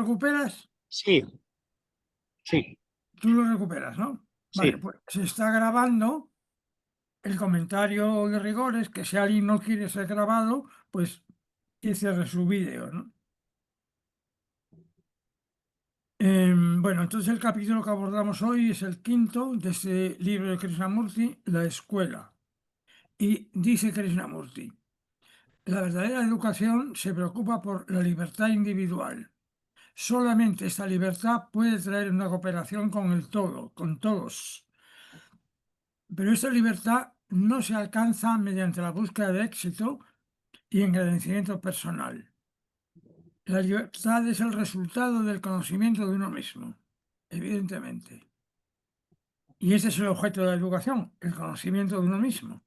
recuperas? Sí, sí, Tú lo recuperas, ¿no? Vale, sí. pues se está grabando. El comentario de rigor es que si alguien no quiere ser grabado, pues que cierre su vídeo, ¿no? Bueno, entonces el capítulo que abordamos hoy es el quinto de este libro de Krishnamurti, La escuela. Y dice Krishnamurti: la verdadera educación se preocupa por la libertad individual. Solamente esta libertad puede traer una cooperación con el todo, con todos. Pero esta libertad no se alcanza mediante la búsqueda de éxito y engrandecimiento personal. La libertad es el resultado del conocimiento de uno mismo, evidentemente. Y ese es el objeto de la educación, el conocimiento de uno mismo,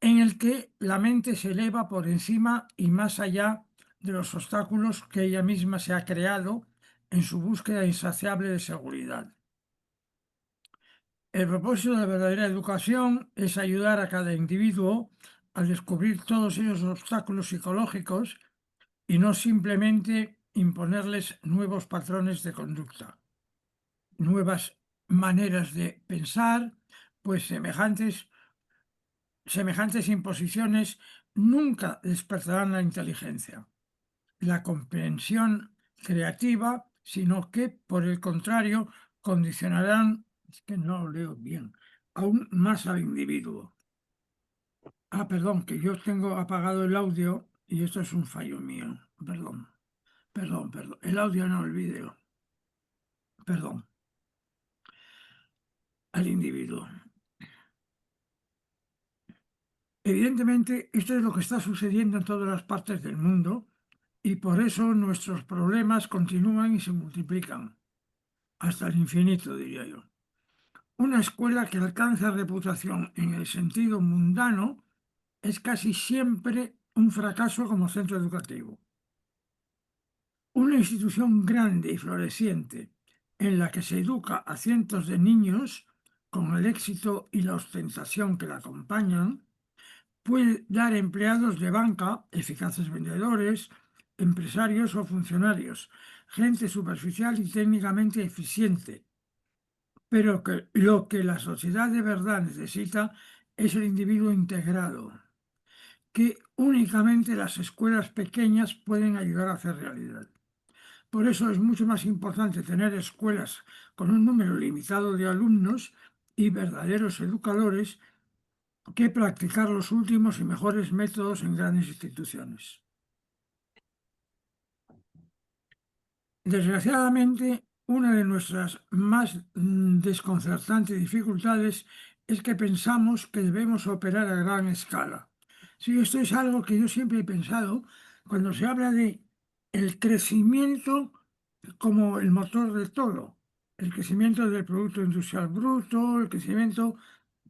en el que la mente se eleva por encima y más allá de los obstáculos que ella misma se ha creado en su búsqueda insaciable de seguridad. El propósito de la verdadera educación es ayudar a cada individuo a descubrir todos esos obstáculos psicológicos y no simplemente imponerles nuevos patrones de conducta, nuevas maneras de pensar, pues semejantes imposiciones nunca despertarán la inteligencia, la comprensión creativa, sino que, por el contrario, condicionarán, es que no lo leo bien, aún más al individuo. Perdón, que yo tengo apagado el audio y esto es un fallo mío. Perdón. El audio no, el vídeo. Perdón. Al individuo. Evidentemente, esto es lo que está sucediendo en todas las partes del mundo y por eso nuestros problemas continúan y se multiplican, hasta el infinito, diría yo. Una escuela que alcanza reputación en el sentido mundano es casi siempre un fracaso como centro educativo. Una institución grande y floreciente en la que se educa a cientos de niños con el éxito y la ostentación que la acompañan, puede dar empleados de banca, eficaces vendedores, empresarios o funcionarios, gente superficial y técnicamente eficiente. Pero que lo que la sociedad de verdad necesita es el individuo integrado, que únicamente las escuelas pequeñas pueden ayudar a hacer realidad. Por eso es mucho más importante tener escuelas con un número limitado de alumnos y verdaderos educadores que practicar los últimos y mejores métodos en grandes instituciones. Desgraciadamente, una de nuestras más desconcertantes dificultades es que pensamos que debemos operar a gran escala. Sí, esto es algo que yo siempre he pensado cuando se habla de el crecimiento como el motor de todo. El crecimiento del Producto Industrial Bruto, el crecimiento,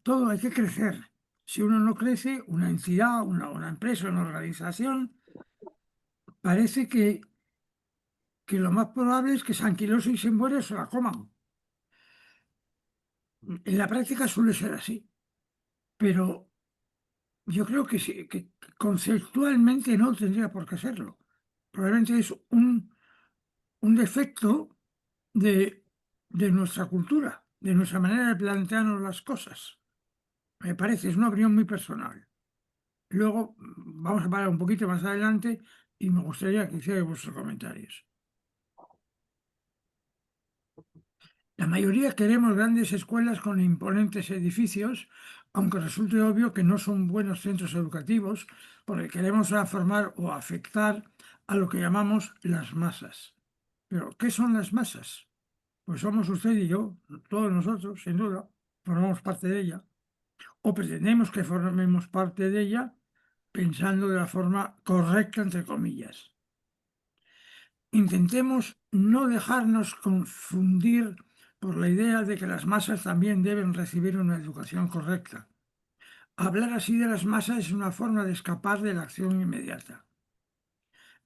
todo hay que crecer. Si uno no crece, una entidad, una empresa, una organización, parece que lo más probable es que se anquilose y se muere o se la coman. En la práctica suele ser así, pero yo creo que, sí, que conceptualmente no tendría por qué serlo. Probablemente es un defecto de, de nuestra cultura, de nuestra manera de plantearnos las cosas. Me parece, es una opinión muy personal. Luego vamos a parar un poquito más adelante y me gustaría que hicierais vuestros comentarios. La mayoría queremos grandes escuelas con imponentes edificios, aunque resulte obvio que no son buenos centros educativos, porque queremos formar o afectar a lo que llamamos las masas. Pero, ¿qué son las masas? Pues somos usted y yo, todos nosotros, sin duda, formamos parte de ella, o pretendemos que formemos parte de ella pensando de la forma correcta, entre comillas. Intentemos no dejarnos confundir por la idea de que las masas también deben recibir una educación correcta. Hablar así de las masas es una forma de escapar de la acción inmediata.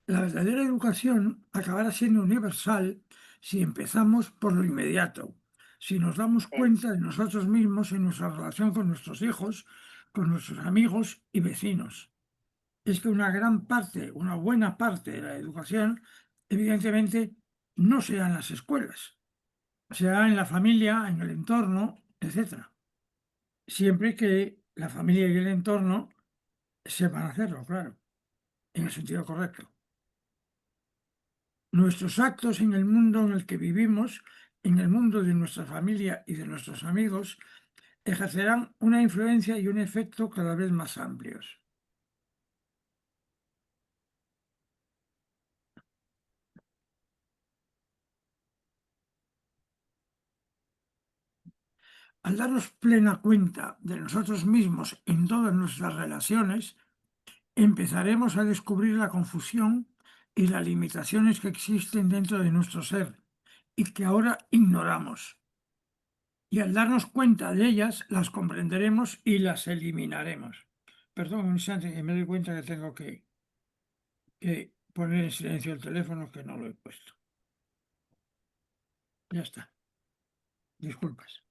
La verdadera educación acabará siendo universal si empezamos por lo inmediato, si nos damos cuenta de nosotros mismos en nuestra relación con nuestros hijos, con nuestros amigos y vecinos. Es que una gran parte, una buena parte de la educación Evidentemente, no será en las escuelas, será en la familia, en el entorno, etcétera. Siempre que la familia y el entorno sepan hacerlo, claro, en el sentido correcto. Nuestros actos en el mundo en el que vivimos, en el mundo de nuestra familia y de nuestros amigos, ejercerán una influencia y un efecto cada vez más amplios. Al darnos plena cuenta de nosotros mismos en todas nuestras relaciones, empezaremos a descubrir la confusión y las limitaciones que existen dentro de nuestro ser y que ahora ignoramos. Y al darnos cuenta de ellas, las comprenderemos y las eliminaremos. Perdón un instante que me doy cuenta que tengo que poner en silencio el teléfono que no lo he puesto. Ya está. Disculpas.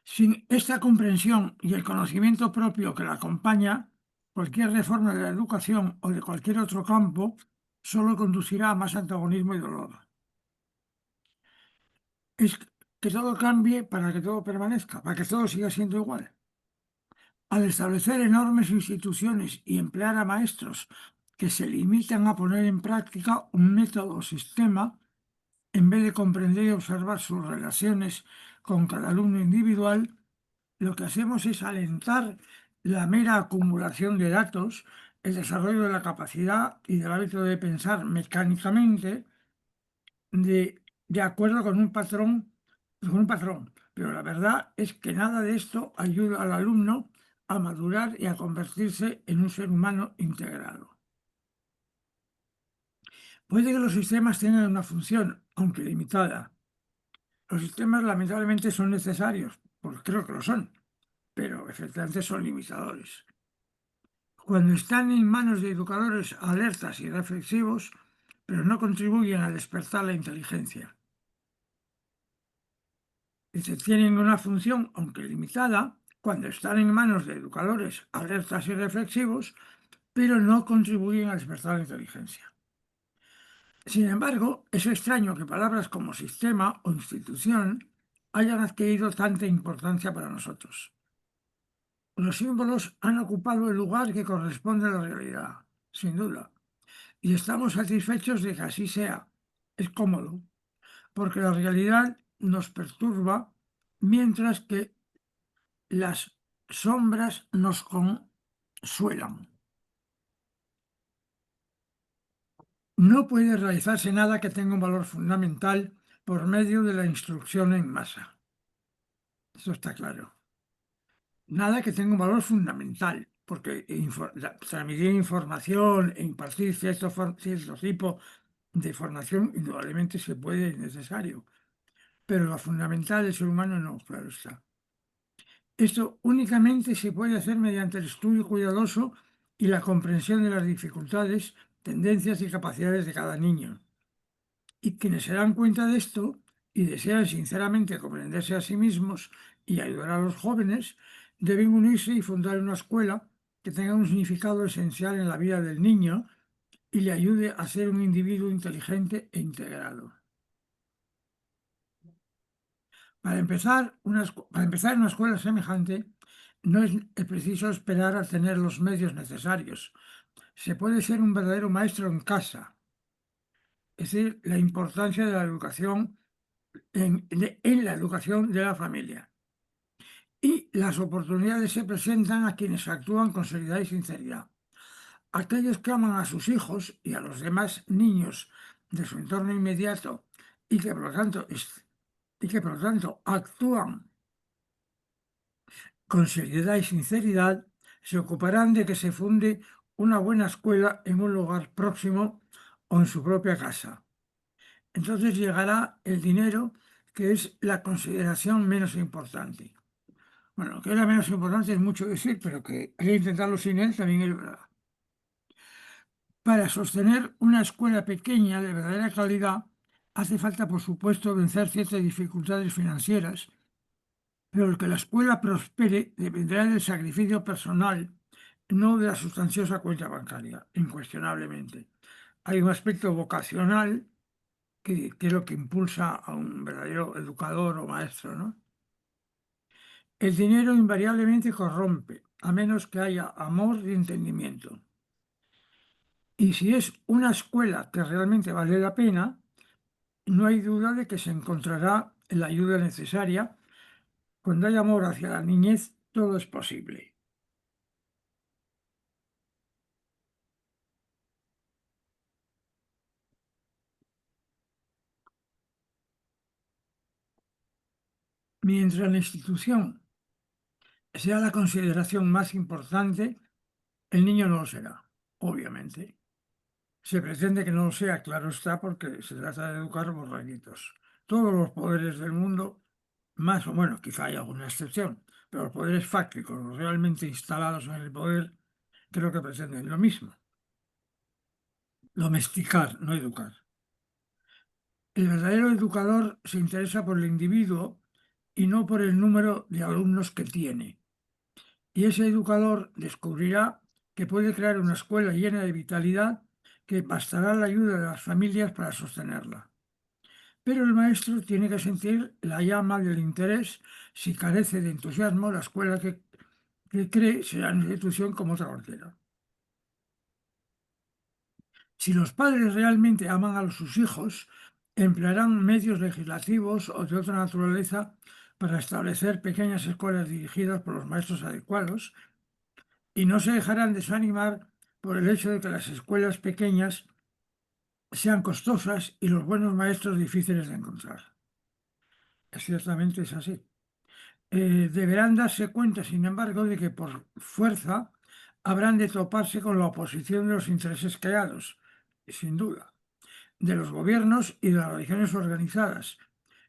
Sin esta comprensión y el conocimiento propio que la acompaña, cualquier reforma de la educación o de cualquier otro campo solo conducirá a más antagonismo y dolor. Es que todo cambie para que todo permanezca, para que todo siga siendo igual. Al establecer enormes instituciones y emplear a maestros que se limitan a poner en práctica un método o sistema, en vez de comprender y observar sus relaciones con cada alumno individual, lo que hacemos es alentar la mera acumulación de datos, el desarrollo de la capacidad y del hábito de pensar mecánicamente de acuerdo con un patrón. Pero la verdad es que nada de esto ayuda al alumno a madurar y a convertirse en un ser humano integrado. Puede que los sistemas tengan una función, aunque limitada. Los sistemas lamentablemente son necesarios, pues creo que lo son, pero efectivamente son limitadores. Cuando están en manos de educadores alertas y reflexivos, pero no contribuyen a despertar la inteligencia. Dice, tienen una función, aunque limitada, cuando están en manos de educadores alertas y reflexivos, pero no contribuyen a despertar la inteligencia. Sin embargo, es extraño que palabras como sistema o institución hayan adquirido tanta importancia para nosotros. Los símbolos han ocupado el lugar que corresponde a la realidad, sin duda, y estamos satisfechos de que así sea. Es cómodo, porque la realidad nos perturba mientras que las sombras nos consuelan. No puede realizarse nada que tenga un valor fundamental por medio de la instrucción en masa. Eso está claro. Nada que tenga un valor fundamental, porque transmitir información e impartir cierto tipo de formación indudablemente se puede, es necesario, pero lo fundamental del ser humano no, claro está. Esto únicamente se puede hacer mediante el estudio cuidadoso y la comprensión de las dificultades, tendencias y capacidades de cada niño. Y quienes se dan cuenta de esto y desean sinceramente comprenderse a sí mismos y ayudar a los jóvenes, deben unirse y fundar una escuela que tenga un significado esencial en la vida del niño y le ayude a ser un individuo inteligente e integrado. Para empezar en una escuela semejante, no es preciso esperar a tener los medios necesarios. Se puede ser un verdadero maestro en casa. Es decir, la importancia de la educación en la educación de la familia. Y las oportunidades se presentan a quienes actúan con seriedad y sinceridad. Aquellos que aman a sus hijos y a los demás niños de su entorno inmediato y que por lo tanto actúan con seriedad y sinceridad, se ocuparán de que se funde una buena escuela en un lugar próximo o en su propia casa. Entonces llegará el dinero, que es la consideración menos importante. Bueno, que es la menos importante es mucho decir, pero que hay que intentarlo sin él también es verdad. Para sostener una escuela pequeña de verdadera calidad, hace falta, por supuesto, vencer ciertas dificultades financieras, pero el que la escuela prospere dependerá del sacrificio personal, no de la sustanciosa cuenta bancaria, incuestionablemente. hay un aspecto vocacional que es lo que impulsa a un verdadero educador o maestro, ¿no? El dinero invariablemente corrompe, a menos que haya amor y entendimiento. Y si es una escuela que realmente vale la pena, no hay duda de que se encontrará la ayuda necesaria. Cuando hay amor hacia la niñez, todo es posible. Mientras la institución sea la consideración más importante, el niño no lo será, obviamente. Se pretende que no lo sea, claro está, porque se trata de educar borreguitos. Todos los poderes del mundo, más o bueno, quizá haya alguna excepción, pero los poderes fácticos, los realmente instalados en el poder, creo que pretenden lo mismo. Domesticar, no educar. El verdadero educador se interesa por el individuo y no por el número de alumnos que tiene. Y ese educador descubrirá que puede crear una escuela llena de vitalidad que bastará la ayuda de las familias para sostenerla. Pero el maestro tiene que sentir la llama del interés. Si carece de entusiasmo, la escuela que cree será una institución como otra cualquiera. Si los padres realmente aman a sus hijos, emplearán medios legislativos o de otra naturaleza para establecer pequeñas escuelas dirigidas por los maestros adecuados y no se dejarán desanimar por el hecho de que las escuelas pequeñas sean costosas y los buenos maestros difíciles de encontrar. Ciertamente es así. Deberán darse cuenta, sin embargo, de que por fuerza habrán de toparse con la oposición de los intereses creados, sin duda, de los gobiernos y de las religiones organizadas.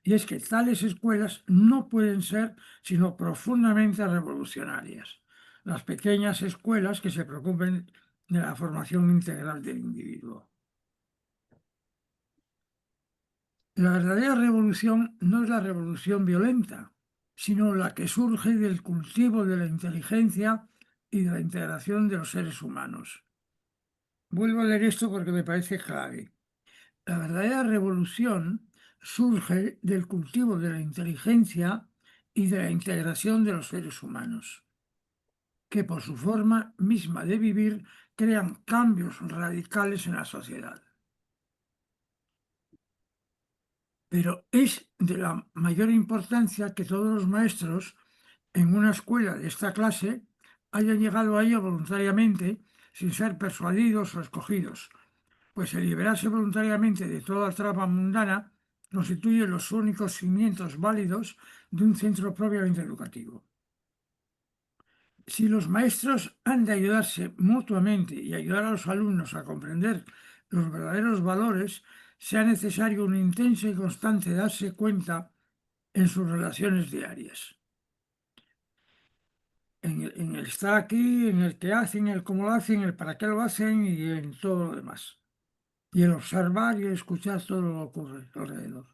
Y es que tales escuelas no pueden ser sino profundamente revolucionarias. Las pequeñas escuelas que se preocupen de la formación integral del individuo. La verdadera revolución no es la revolución violenta, sino la que surge del cultivo de la inteligencia y de la integración de los seres humanos. Vuelvo a leer esto porque me parece clave. La verdadera revolución surge del cultivo de la inteligencia y de la integración de los seres humanos, que por su forma misma de vivir crean cambios radicales en la sociedad. Pero es de la mayor importancia que todos los maestros en una escuela de esta clase hayan llegado a ella voluntariamente, sin ser persuadidos o escogidos, pues el liberarse voluntariamente de toda trama mundana constituye los únicos cimientos válidos de un centro propiamente educativo. Si los maestros han de ayudarse mutuamente y ayudar a los alumnos a comprender los verdaderos valores, sea necesario un intenso y constante darse cuenta en sus relaciones diarias. En el estar aquí, en el que hacen, en el cómo lo hacen, en el para qué lo hacen y en todo lo demás. Y el observar y el escuchar todo lo que ocurre alrededor.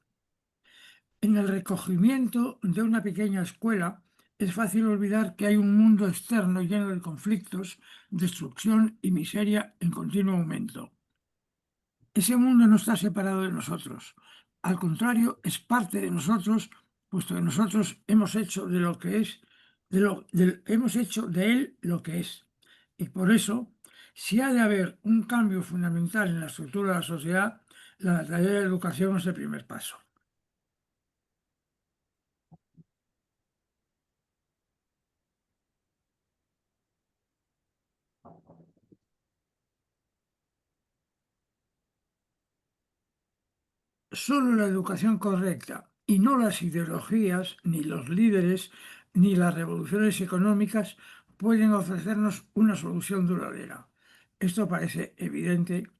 En el recogimiento de una pequeña escuela es fácil olvidar que hay un mundo externo lleno de conflictos, destrucción y miseria en continuo aumento. Ese mundo no está separado de nosotros. Al contrario, es parte de nosotros, puesto que nosotros hemos hecho de lo que es, hemos hecho de él lo que es. Y por eso, si ha de haber un cambio fundamental en la estructura de la sociedad, la verdadera educación es el primer paso. Solo la educación correcta y no las ideologías, ni los líderes, ni las revoluciones económicas pueden ofrecernos una solución duradera. Esto parece evidente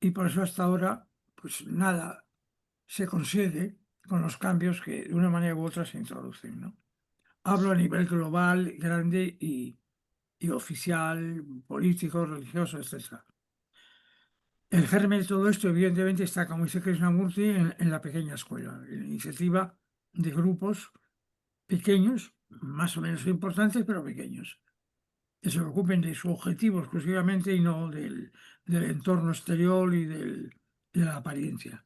y por eso hasta ahora pues nada se consigue con los cambios que de una manera u otra se introducen, ¿no? Hablo a nivel global, grande y oficial, político, religioso, etc. El germen de todo esto, evidentemente, está, como dice Krishnamurti, en la pequeña escuela, en la iniciativa de grupos pequeños, más o menos importantes, pero pequeños. que se ocupen de su objetivo exclusivamente y no del entorno exterior y de la apariencia.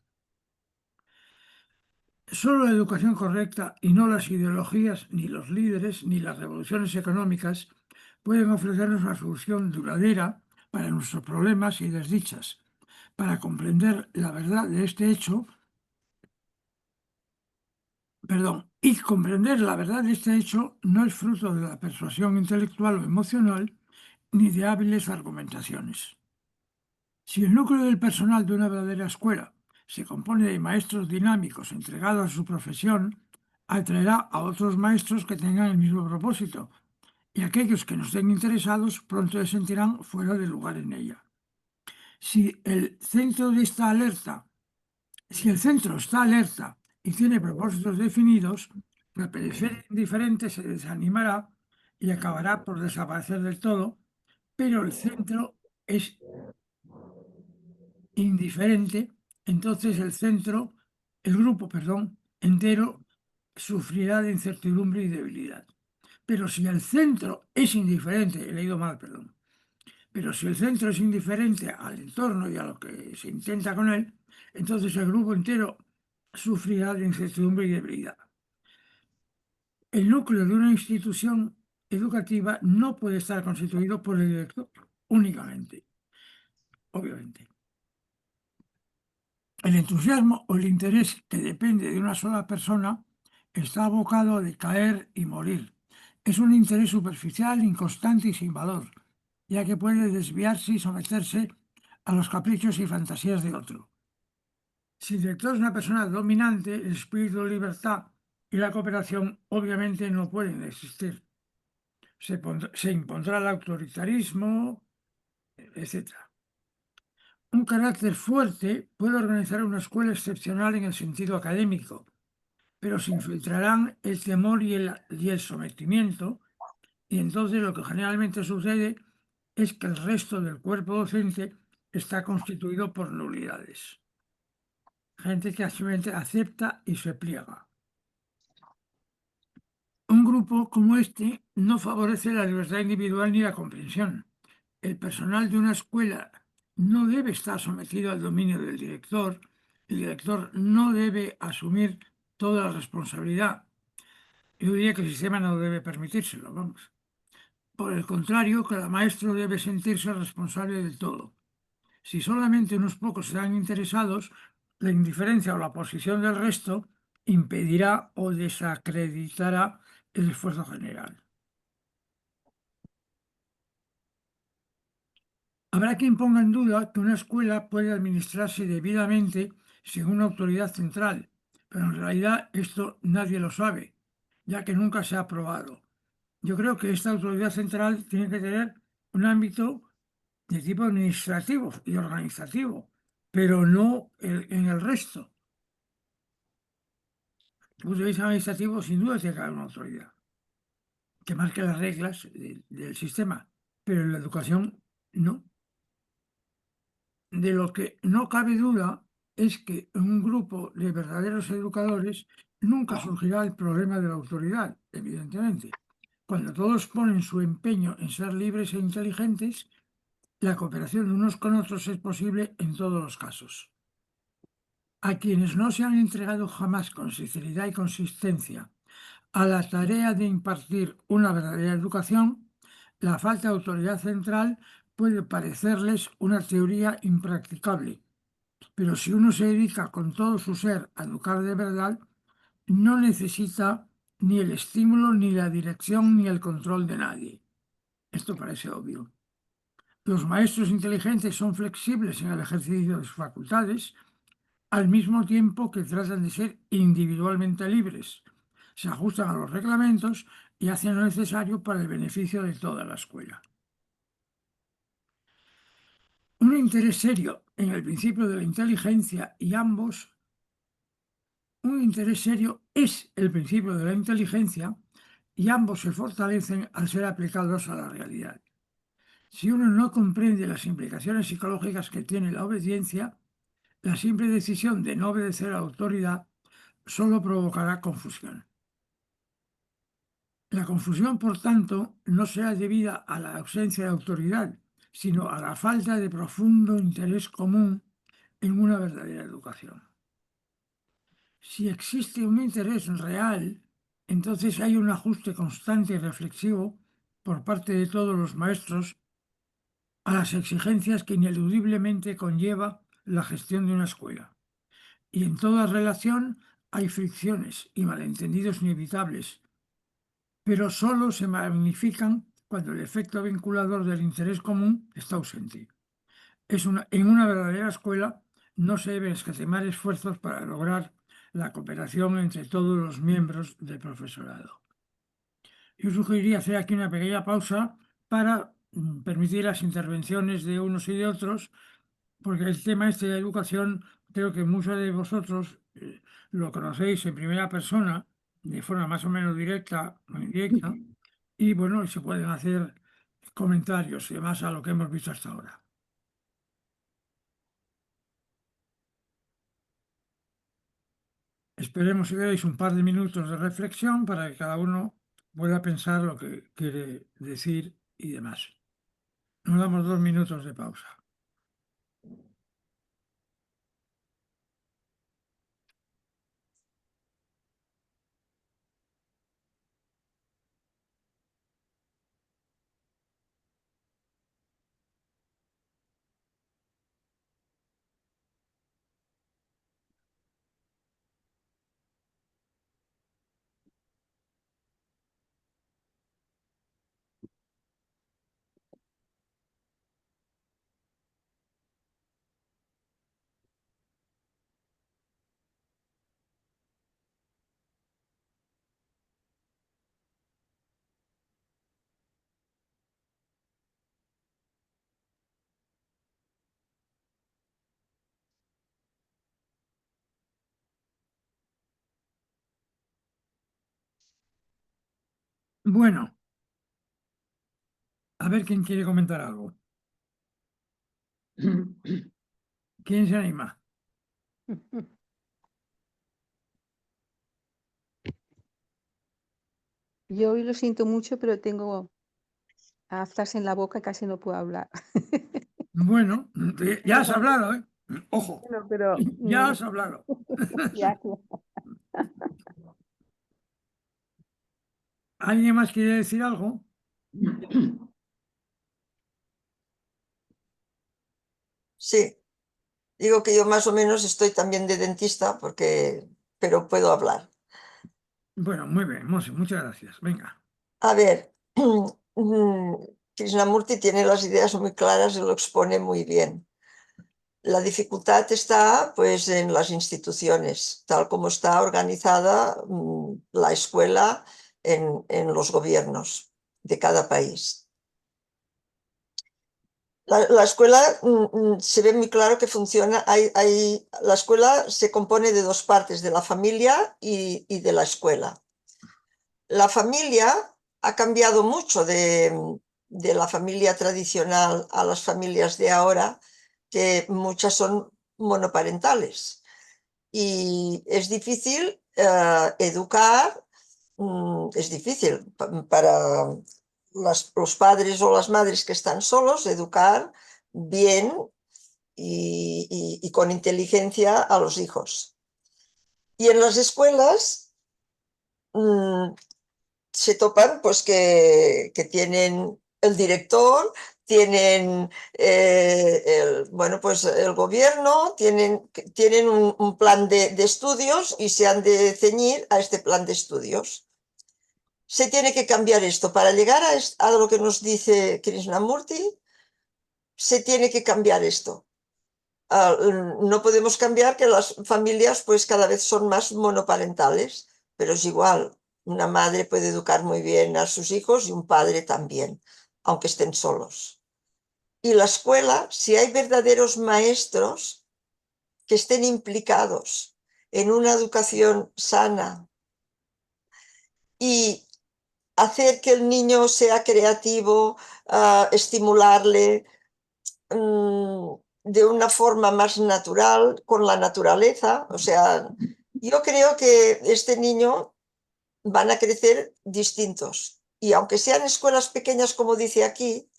Solo la educación correcta y no las ideologías, ni los líderes, ni las revoluciones económicas pueden ofrecernos una solución duradera para nuestros problemas y desdichas. Para comprender la verdad de este hecho, y comprender la verdad de este hecho no es fruto de la persuasión intelectual o emocional, ni de hábiles argumentaciones. Si el núcleo del personal de una verdadera escuela se compone de maestros dinámicos entregados a su profesión, atraerá a otros maestros que tengan el mismo propósito, y aquellos que no estén interesados pronto se sentirán fuera de lugar en ella. Si el centro está alerta y tiene propósitos definidos, la periferia indiferente se desanimará y acabará por desaparecer del todo, pero el centro es indiferente, entonces el grupo, entero sufrirá de incertidumbre y debilidad. Pero si el centro es indiferente, he leído mal, perdón, pero si el centro es indiferente al entorno y a lo que se intenta con él, entonces el grupo entero sufrirá de incertidumbre y debilidad. El núcleo de una institución educativa no puede estar constituido por el director únicamente, obviamente. El entusiasmo o el interés que depende de una sola persona está abocado a decaer y morir. Es un interés superficial, inconstante y sin valor, ya que puede desviarse y someterse a los caprichos y fantasías de otro. Si el director es una persona dominante, el espíritu de libertad y la cooperación obviamente no pueden existir. Se impondrá el autoritarismo, etc. Un carácter fuerte puede organizar una escuela excepcional en el sentido académico, pero se infiltrarán el temor y el sometimiento, y entonces lo que generalmente sucede es que el resto del cuerpo docente está constituido por nulidades. Gente que simplemente acepta y se pliega. Un grupo como este no favorece la libertad individual ni la comprensión. El personal de una escuela no debe estar sometido al dominio del director. El director no debe asumir toda la responsabilidad. Yo diría que el sistema no debe permitírselo, vamos. Por el contrario, cada maestro debe sentirse responsable de todo. Si solamente unos pocos están interesados, la indiferencia o la posición del resto impedirá o desacreditará el esfuerzo general. Habrá quien ponga en duda que una escuela puede administrarse debidamente sin una autoridad central, pero en realidad esto nadie lo sabe, ya que nunca se ha probado. Yo creo que esta autoridad central tiene que tener un ámbito de tipo administrativo y organizativo, pero no en el resto. Desde el punto de vista administrativo, sin duda tiene que haber una autoridad que marque las reglas del sistema, pero en la educación no. De lo que no cabe duda es que en un grupo de verdaderos educadores nunca surgirá el problema de la autoridad, evidentemente. Cuando todos ponen su empeño en ser libres e inteligentes, la cooperación de unos con otros es posible en todos los casos. A quienes no se han entregado jamás con sinceridad y consistencia a la tarea de impartir una verdadera educación, la falta de autoridad central puede parecerles una teoría impracticable, pero si uno se dedica con todo su ser a educar de verdad, no necesita ni el estímulo, ni la dirección, ni el control de nadie. Esto parece obvio. Los maestros inteligentes son flexibles en el ejercicio de sus facultades, al mismo tiempo que tratan de ser individualmente libres. Se ajustan a los reglamentos y hacen lo necesario para el beneficio de toda la escuela. Un interés serio en el principio de la inteligencia un interés serio es el principio de la inteligencia y ambos se fortalecen al ser aplicados a la realidad. Si uno no comprende las implicaciones psicológicas que tiene la obediencia, la simple decisión de no obedecer a la autoridad solo provocará confusión. La confusión, por tanto, no será debida a la ausencia de autoridad, sino a la falta de profundo interés común en una verdadera educación. Si existe un interés real, entonces hay un ajuste constante y reflexivo por parte de todos los maestros a las exigencias que ineludiblemente conlleva la gestión de una escuela. Y en toda relación hay fricciones y malentendidos inevitables, pero solo se magnifican cuando el efecto vinculador del interés común está ausente. En una verdadera escuela no se deben escatimar esfuerzos para lograr la cooperación entre todos los miembros del profesorado. Yo sugeriría hacer aquí una pequeña pausa para permitir las intervenciones de unos y de otros, porque el tema este de educación creo que muchos de vosotros lo conocéis en primera persona, de forma más o menos directa o indirecta, y bueno, se pueden hacer comentarios y demás a lo que hemos visto hasta ahora. Esperemos que deis un par de minutos de reflexión para que cada uno pueda pensar lo que quiere decir y demás. Nos damos 2 minutos de pausa. Bueno, a ver quién quiere comentar algo. ¿Quién se anima? Yo hoy lo siento mucho, pero tengo aftas en la boca y casi no puedo hablar. Bueno, ya has hablado, ¿eh? Ojo, Bueno, pero ya has hablado. gracias. ¿Alguien más quiere decir algo? Sí, digo que yo más o menos estoy también de dentista pero puedo hablar. Bueno, muy bien, Monse, muchas gracias. Venga. A ver, Krishnamurti tiene las ideas muy claras y lo expone muy bien. La dificultad está pues en las instituciones, tal como está organizada la escuela en los gobiernos de cada país. La escuela se ve muy claro que funciona. La escuela se compone de dos partes, de la familia y de la escuela. La familia ha cambiado mucho de la familia tradicional a las familias de ahora, que muchas son monoparentales. Y es difícil educar, es difícil para los padres o las madres que están solos, educar bien y con inteligencia a los hijos. Y en las escuelas se topan pues que tienen el director, tienen bueno, pues el gobierno, tienen un plan de estudios y se han de ceñir a este plan de estudios. Se tiene que cambiar esto. Para llegar a lo que nos dice Krishnamurti, se tiene que cambiar esto. No podemos cambiar que las familias pues cada vez son más monoparentales, pero es igual. Una madre puede educar muy bien a sus hijos y un padre también, aunque estén solos. Y la escuela, si hay verdaderos maestros que estén implicados en una educación sana y hacer que el niño sea creativo, estimularle de una forma más natural, con la naturaleza. O sea, yo creo que este niño van a crecer distintos. Y aunque sean escuelas pequeñas, como dice aquí,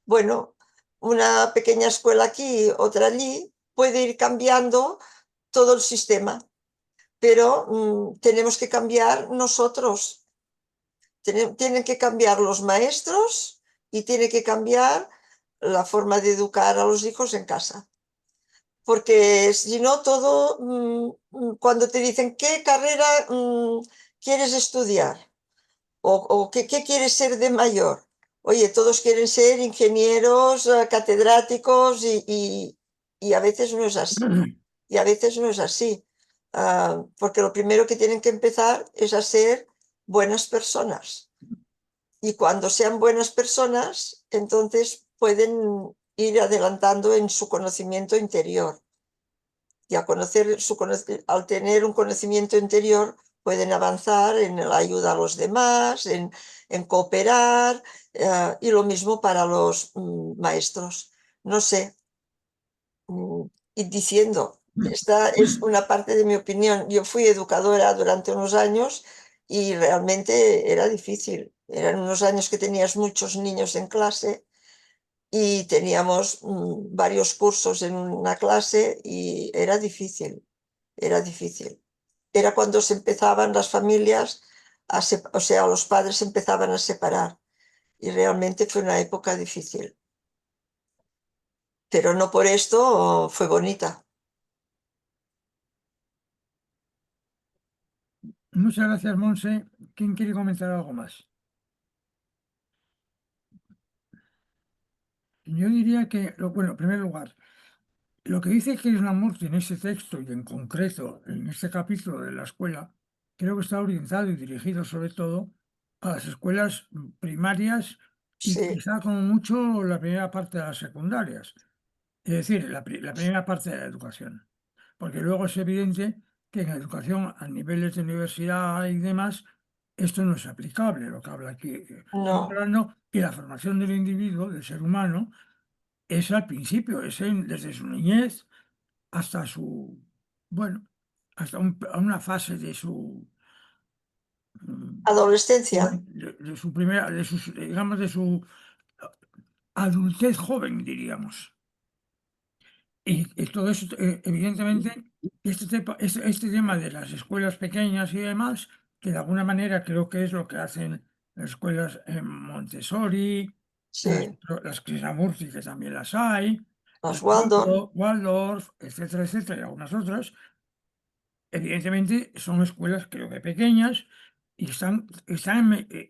bueno, una pequeña escuela aquí, otra allí, puede ir cambiando todo el sistema, pero tenemos que cambiar nosotros. Tienen que cambiar los maestros y tiene que cambiar la forma de educar a los hijos en casa. Porque si no, todo, cuando te dicen qué carrera quieres estudiar o qué quieres ser de mayor. Oye, todos quieren ser ingenieros, catedráticos y a veces no es así. Y a veces no es así. Porque lo primero que tienen que empezar es a ser buenas personas. Y cuando sean buenas personas, entonces pueden ir adelantando en su conocimiento interior. Y al tener un conocimiento interior, pueden avanzar en la ayuda a los demás, en cooperar, y lo mismo para los maestros. No sé, ir diciendo, esta es una parte de mi opinión. Yo fui educadora durante unos años y realmente era difícil. Eran unos años que tenías muchos niños en clase y teníamos varios cursos en una clase y era difícil, era difícil. Era cuando se empezaban las familias, o sea, los padres se empezaban a separar y realmente fue una época difícil. Pero no por esto fue bonita. Muchas gracias, Monse. ¿Quién quiere comentar algo más? Yo diría que, bueno, en primer lugar, lo que dice Krishnamurti en este texto y en concreto en este capítulo de la escuela, creo que está orientado y dirigido sobre todo a las escuelas primarias y Sí, quizá como mucho la primera parte de las secundarias, es decir, la primera parte de la educación. Porque luego es evidente que en educación a niveles de universidad y demás, esto no es aplicable, lo que habla aquí. Estamos no. hablando que la formación del individuo, del ser humano, es al principio, desde su niñez hasta su, bueno, hasta una fase de su, Adolescencia, de su primera, digamos, de su adultez joven, diríamos. Y todo eso, evidentemente, este tema de las escuelas pequeñas y demás, que de alguna manera creo que es lo que hacen las escuelas Montessori, las, sí. las Krishnamurti, que también las hay, Los las Waldorf, Waldorf, etcétera, etcétera, y algunas otras, evidentemente son escuelas creo que pequeñas y están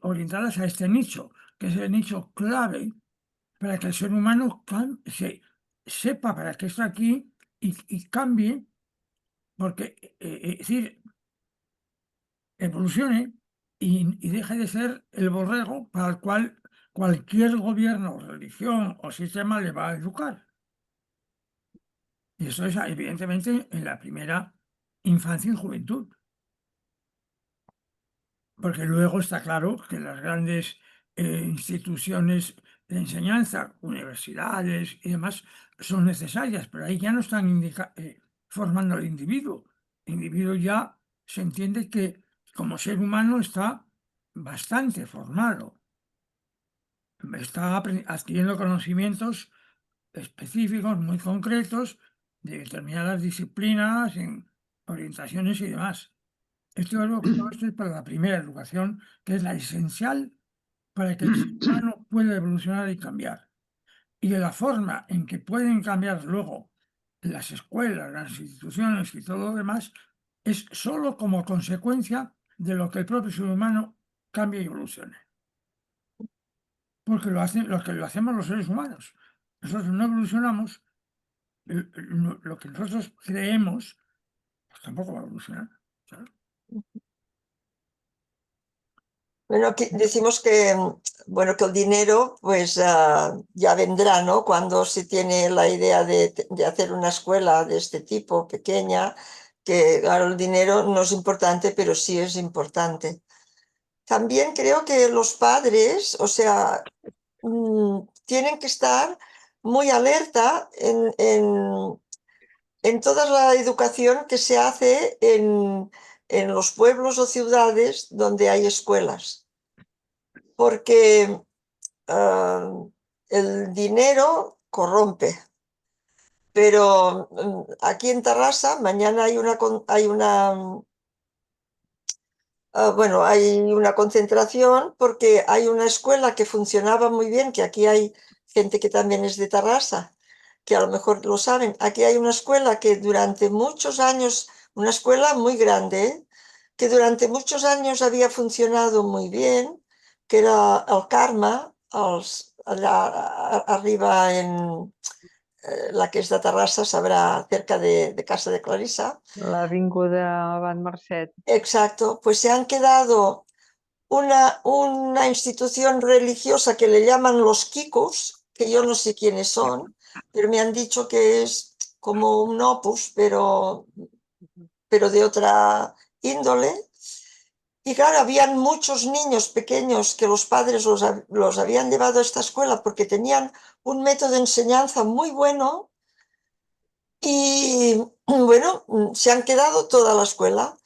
orientadas a este nicho, que es el nicho clave para que el ser humano sepa para qué está aquí y cambie, porque, es decir, evolucione y deje de ser el borrego para el cual cualquier gobierno, religión o sistema le va a educar. Y eso es evidentemente en la primera infancia y juventud. Porque luego está claro que las grandes instituciones de enseñanza, universidades y demás, son necesarias, pero ahí ya no están formando al individuo. El individuo ya se entiende que como ser humano está bastante formado, está adquiriendo conocimientos específicos, muy concretos, de determinadas disciplinas, en orientaciones y demás. Esto es todo esto es para la primera educación, que es la esencial para que el ser humano pueda evolucionar y cambiar. Y de la forma en que pueden cambiar luego las escuelas, las instituciones y todo lo demás, es solo como consecuencia de lo que el propio ser humano cambie y evolucione. Porque lo que lo hacemos los seres humanos. Nosotros no evolucionamos, lo que nosotros creemos, pues tampoco va a evolucionar. ¿Sabes? bueno, aquí decimos que, bueno, que el dinero pues ya vendrá, ¿no? Cuando se tiene la idea de hacer una escuela de este tipo, pequeña, que claro, el dinero no es importante, pero sí es importante. También creo que los padres, o sea, tienen que estar muy alerta en toda la educación que se hace en los pueblos o ciudades donde hay escuelas, porque el dinero corrompe. Pero aquí en Tarrasa mañana bueno, hay una concentración porque hay una escuela que funcionaba muy bien, que aquí hay gente que también es de Tarrasa, que a lo mejor lo saben. Aquí hay una escuela que durante muchos años, una escuela muy grande, que durante muchos años había funcionado muy bien, que era el Carme, allá arriba en la que es de Tarrasa, sabrá, cerca de casa de Clarissa. L'avinguda Abat Mercet. Exacto, pues se han quedado una institución religiosa que le llaman los Kikos, que yo no sé quiénes son, pero me han dicho que es como un opus, pero de otra índole. Y claro, habían muchos niños pequeños que los padres los habían llevado a esta escuela porque tenían un método de enseñanza muy bueno y bueno, se han quedado toda la escuela.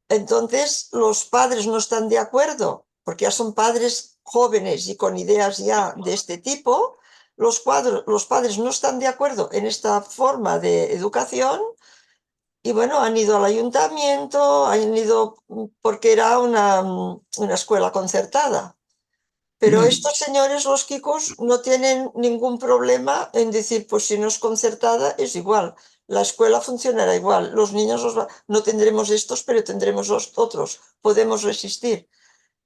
Entonces, los padres no están de acuerdo, porque ya son padres jóvenes y con ideas ya de este tipo. Los padres no están de acuerdo en esta forma de educación y bueno, han ido al ayuntamiento, han ido porque era una escuela concertada. Pero estos señores, los Kikos, no tienen ningún problema en decir, pues si no es concertada, es igual. La escuela funcionará igual. Los niños no tendremos estos, pero tendremos los otros. Podemos resistir.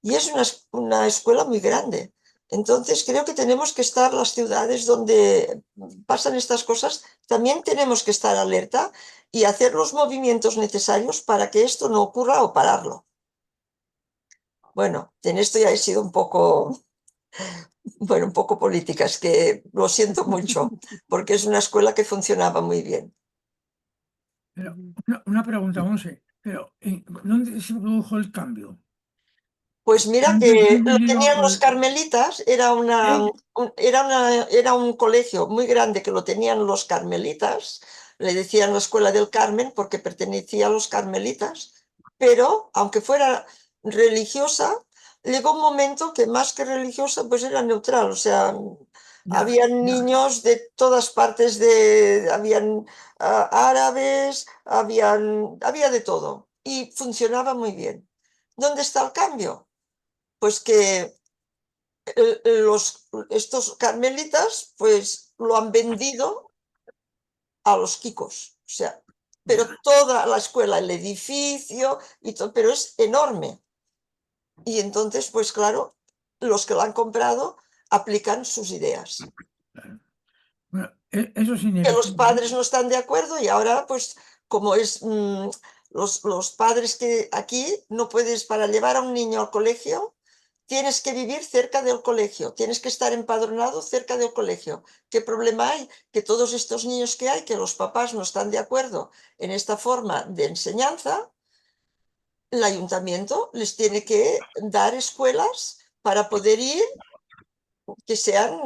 Y es una escuela muy grande. Entonces creo que tenemos que estar las ciudades donde pasan estas cosas, también tenemos que estar alerta y hacer los movimientos necesarios para que esto no ocurra o pararlo. Bueno, en esto ya he sido un poco política, es que lo siento mucho, porque es una escuela que funcionaba muy bien. Pero una pregunta, Monse, pero ¿dónde se produjo el cambio? Pues mira ¿Dónde que lo vino tenían los carmelitas, era un colegio muy grande que lo tenían los carmelitas, le decían la Escuela del Carmen porque pertenecía a los carmelitas, pero aunque fuera religiosa, llegó un momento que más que religiosa pues era neutral, o sea, Ya, habían niños de todas partes, habían árabes, había de todo y funcionaba muy bien. ¿Dónde está el cambio? Pues que estos carmelitas pues lo han vendido a los Kikos, o sea, pero ya. toda la escuela, el edificio, pero es enorme. Y entonces, pues claro, los que lo han comprado aplican sus ideas. Claro. Bueno, eso es Que los inevitable. padres no están de acuerdo y ahora, pues, como es los padres que aquí no puedes, para llevar a un niño al colegio, tienes que vivir cerca del colegio, tienes que estar empadronado cerca del colegio. ¿Qué problema hay? Que todos estos niños que hay, que los papás no están de acuerdo en esta forma de enseñanza, el ayuntamiento les tiene que dar escuelas para poder ir, que sean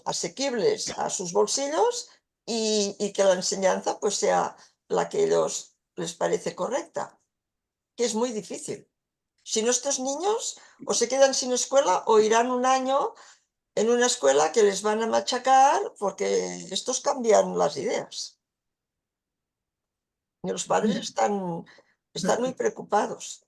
asequibles a sus bolsillos y que la enseñanza pues sea la que ellos les parece correcta, que es muy difícil. Si no, estos niños o se quedan sin escuela o irán un año en una escuela que les van a machacar porque estos cambian las ideas. Y los padres están muy preocupados.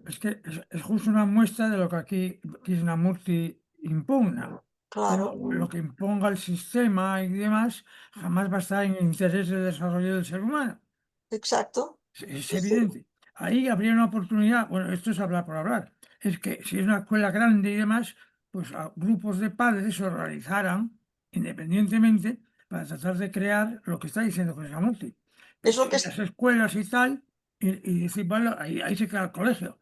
Es que es justo una muestra de lo que aquí Krishnamurti impugna. Claro, Pero lo que imponga el sistema y demás jamás va a estar en el interés del desarrollo del ser humano. exacto. Es Sí, sí, evidente. Ahí habría una oportunidad, bueno, esto es hablar por hablar, es que si es una escuela grande y demás, pues grupos de padres se organizaran independientemente para tratar de crear lo que está diciendo Krishnamurti. es lo que Pequeñas escuelas y tal, y decir, bueno, ahí se queda el colegio.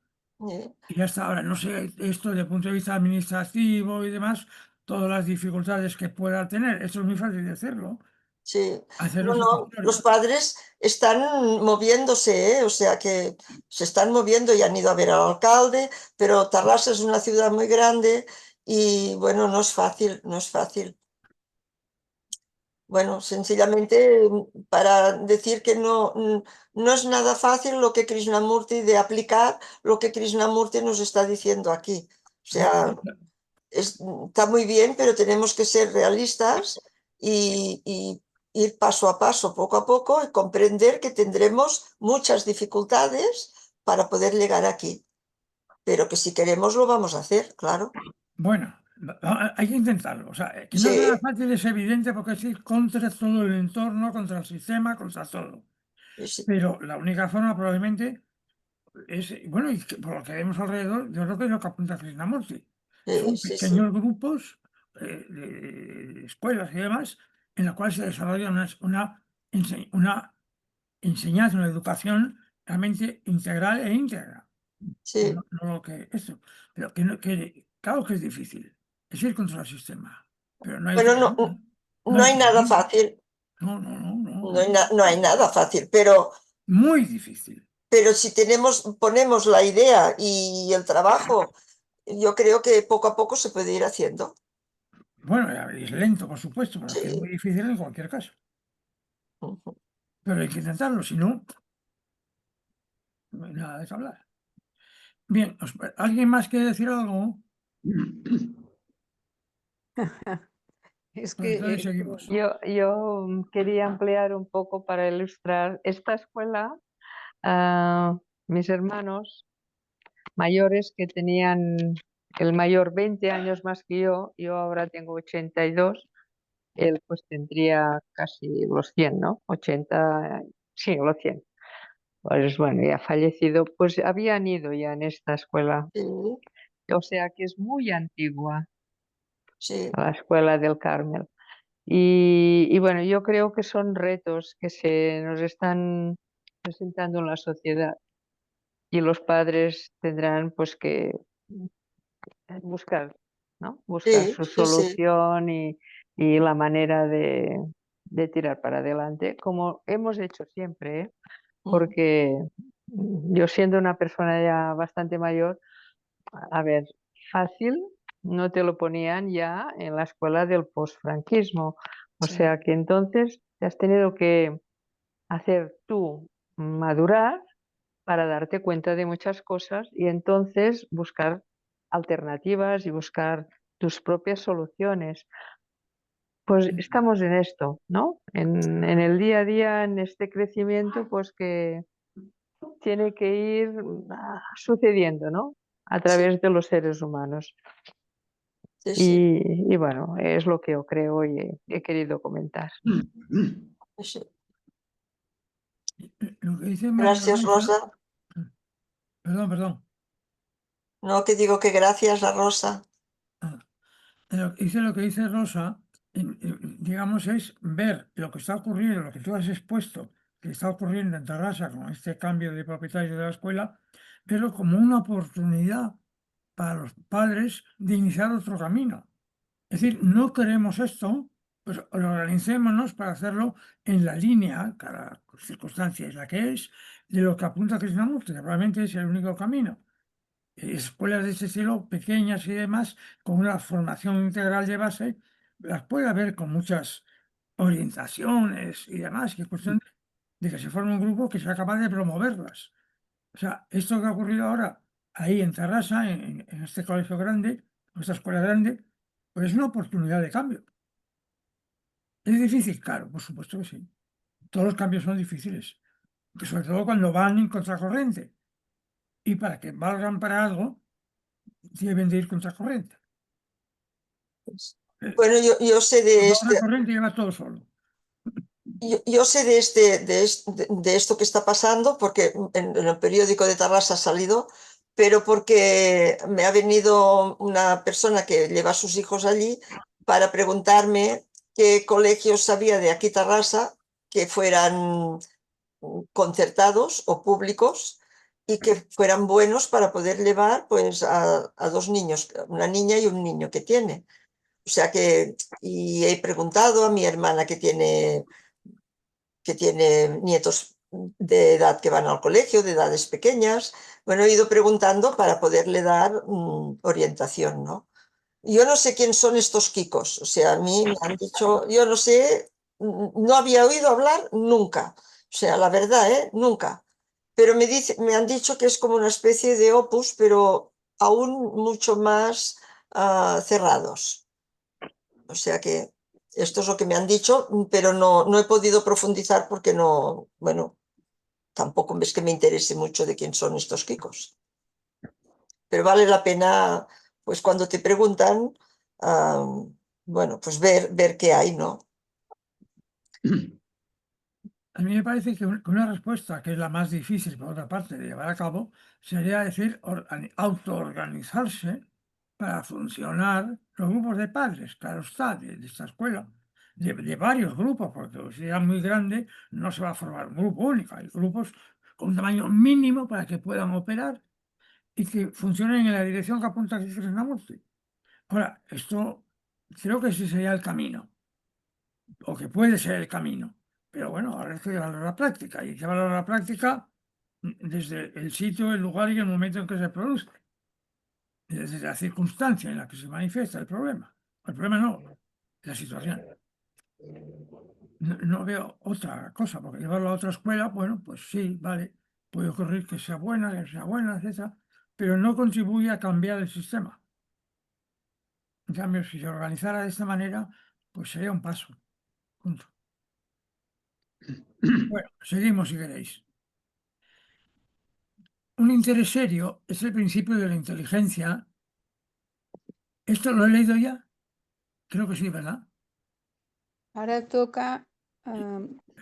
Y ya está. Ahora, no sé, esto desde el punto de vista administrativo y demás, todas las dificultades que pueda tener, esto es muy fácil de hacerlo, sí. hacerlo No, no, los satisfactorio. padres están moviéndose, o sea que se están moviendo y han ido a ver al alcalde, pero Tarrasa es una ciudad muy grande y bueno, no es fácil, no es fácil. Bueno, sencillamente para decir que no es nada fácil lo que Krishnamurti de aplicar lo que Krishnamurti nos está diciendo aquí. O sea, está muy bien, pero tenemos que ser realistas y ir paso a paso, poco a poco, y comprender que tendremos muchas dificultades para poder llegar aquí. Pero que si queremos lo vamos a hacer, claro. Bueno, hay que intentarlo. O sea, que no es nada Sí, fácil es evidente porque es ir contra todo el entorno, contra el sistema, contra todo. sí, Pero la única forma probablemente es, bueno, y por lo que vemos alrededor, yo creo que es lo que apunta Krishnamurti. Son sí, pequeños grupos de escuelas y demás en la cual se desarrolla una enseñanza, una educación realmente integral e íntegra. sí. No lo que eso, pero claro que es difícil, es ir contra el sistema, pero no hay otro Bueno, camino, no no hay hay otro nada camino. fácil, no hay nada fácil, Muy difícil. pero si ponemos la idea y el trabajo, yo creo que poco a poco se puede ir haciendo. Bueno, es lento, por supuesto, pero es que es muy Sí. difícil en cualquier caso. Ujú. Pero hay que intentarlo, si no, no hay nada de qué hablar. Bien, ¿alguien más quiere decir algo? Es Pues que entonces seguimos. Yo quería ampliar un poco para ilustrar esta escuela. Mis hermanos mayores que tenían el mayor 20 años más que yo ahora tengo 82, él pues tendría casi los 100, ¿no? 80, sí, los 100. Pues bueno, ya fallecido, pues habían ido ya en esta escuela, Sí, o sea que es muy antigua sí, la escuela del Carmel. Y bueno, yo creo que son retos que se nos están presentando en la sociedad y los padres tendrán pues que buscar, ¿no? Buscar sí, su sí, sí. solución y la manera de tirar para adelante, como hemos hecho siempre, ¿eh? Mm, Porque yo siendo una persona ya bastante mayor, a ver, fácil no te lo ponían ya en la escuela del posfranquismo. O sí, sea que entonces te has tenido que hacer tú madurar para darte cuenta de muchas cosas y entonces buscar alternativas y buscar tus propias soluciones. Pues estamos en esto, ¿no? En el día a día, en este crecimiento, pues que tiene que ir sucediendo, ¿no? A sí, través de los seres humanos. sí, sí, Y bueno, es lo que yo creo y he querido comentar. sí. Lo que dice María Gracias, Rosa, Rosa. perdón, No, que digo que gracias, la Rosa. dice lo que dice Rosa, digamos, es ver lo que está ocurriendo, lo que tú has expuesto, que está ocurriendo en Tarrasa con este cambio de propietario de la escuela, verlo como una oportunidad para los padres de iniciar otro camino. Es decir, no queremos esto, pues organicémonos para hacerlo en la línea, cada circunstancia es la que es, de lo que apunta Krishnamurti, que probablemente es el único camino. Escuelas de ese estilo, pequeñas y demás, con una formación integral de base, las puede haber con muchas orientaciones y demás, que es cuestión de que se forme un grupo que sea capaz de promoverlas. O sea, esto que ha ocurrido ahora ahí en Tarrasa, en este colegio grande, en esta escuela grande, pues es una oportunidad de cambio. ¿Es difícil? Claro, por supuesto que sí. Todos los cambios son difíciles, que sobre todo cuando van en contracorriente. Y para que valgan para algo, deben de ir contracorriente. Bueno, yo sé Cuando de va contracorriente lleva todo solo. yo sé de esto que está pasando porque en el periódico de Tarrasa ha salido, pero porque me ha venido una persona que lleva a sus hijos allí para preguntarme qué colegios sabía de aquí Tarrasa que fueran concertados o públicos y que fueran buenos para poder llevar pues a dos niños, una niña y un niño que tiene. O sea que, y he preguntado a mi hermana que tiene nietos de edad que van al colegio, de edades pequeñas. Bueno, he ido preguntando para poderle dar orientación, ¿no? Yo no sé quién son estos Kikos, o sea, a mí me han dicho, yo no sé no había oído hablar nunca. O sea, la verdad, nunca. Pero me han dicho que es como una especie de opus, pero aún mucho más cerrados. O sea que esto es lo que me han dicho, pero no he podido profundizar porque no, bueno, tampoco es que me interese mucho de quién son estos Kikos. Pero vale la pena, pues cuando te preguntan, bueno, pues ver qué hay, ¿no? A mí me parece que una respuesta, que es la más difícil, por otra parte, de llevar a cabo, sería decir autoorganizarse para funcionar los grupos de padres, claro está, de esta escuela, de varios grupos, porque si es muy grande no se va a formar un grupo único, hay grupos con un tamaño mínimo para que puedan operar y que funcionen en la dirección que apunta Krishnamurti. Ahora, esto creo que ese sería el camino, o que puede ser el camino. Pero bueno, ahora hay que llevarlo a la práctica, y hay que llevarlo a la práctica desde el sitio, el lugar y el momento en que se produce, desde la circunstancia en la que se manifiesta el problema. El problema no, la situación. No veo otra cosa, porque llevarlo a otra escuela, bueno, pues sí, vale, puede ocurrir que sea buena, etc., pero no contribuye a cambiar el sistema. En cambio, si se organizara de esta manera, pues sería un paso. Punto. Bueno, seguimos si queréis. Un interés serio es el principio de la inteligencia. ¿Esto lo he leído ya? Creo que sí, ¿verdad? Ahora toca,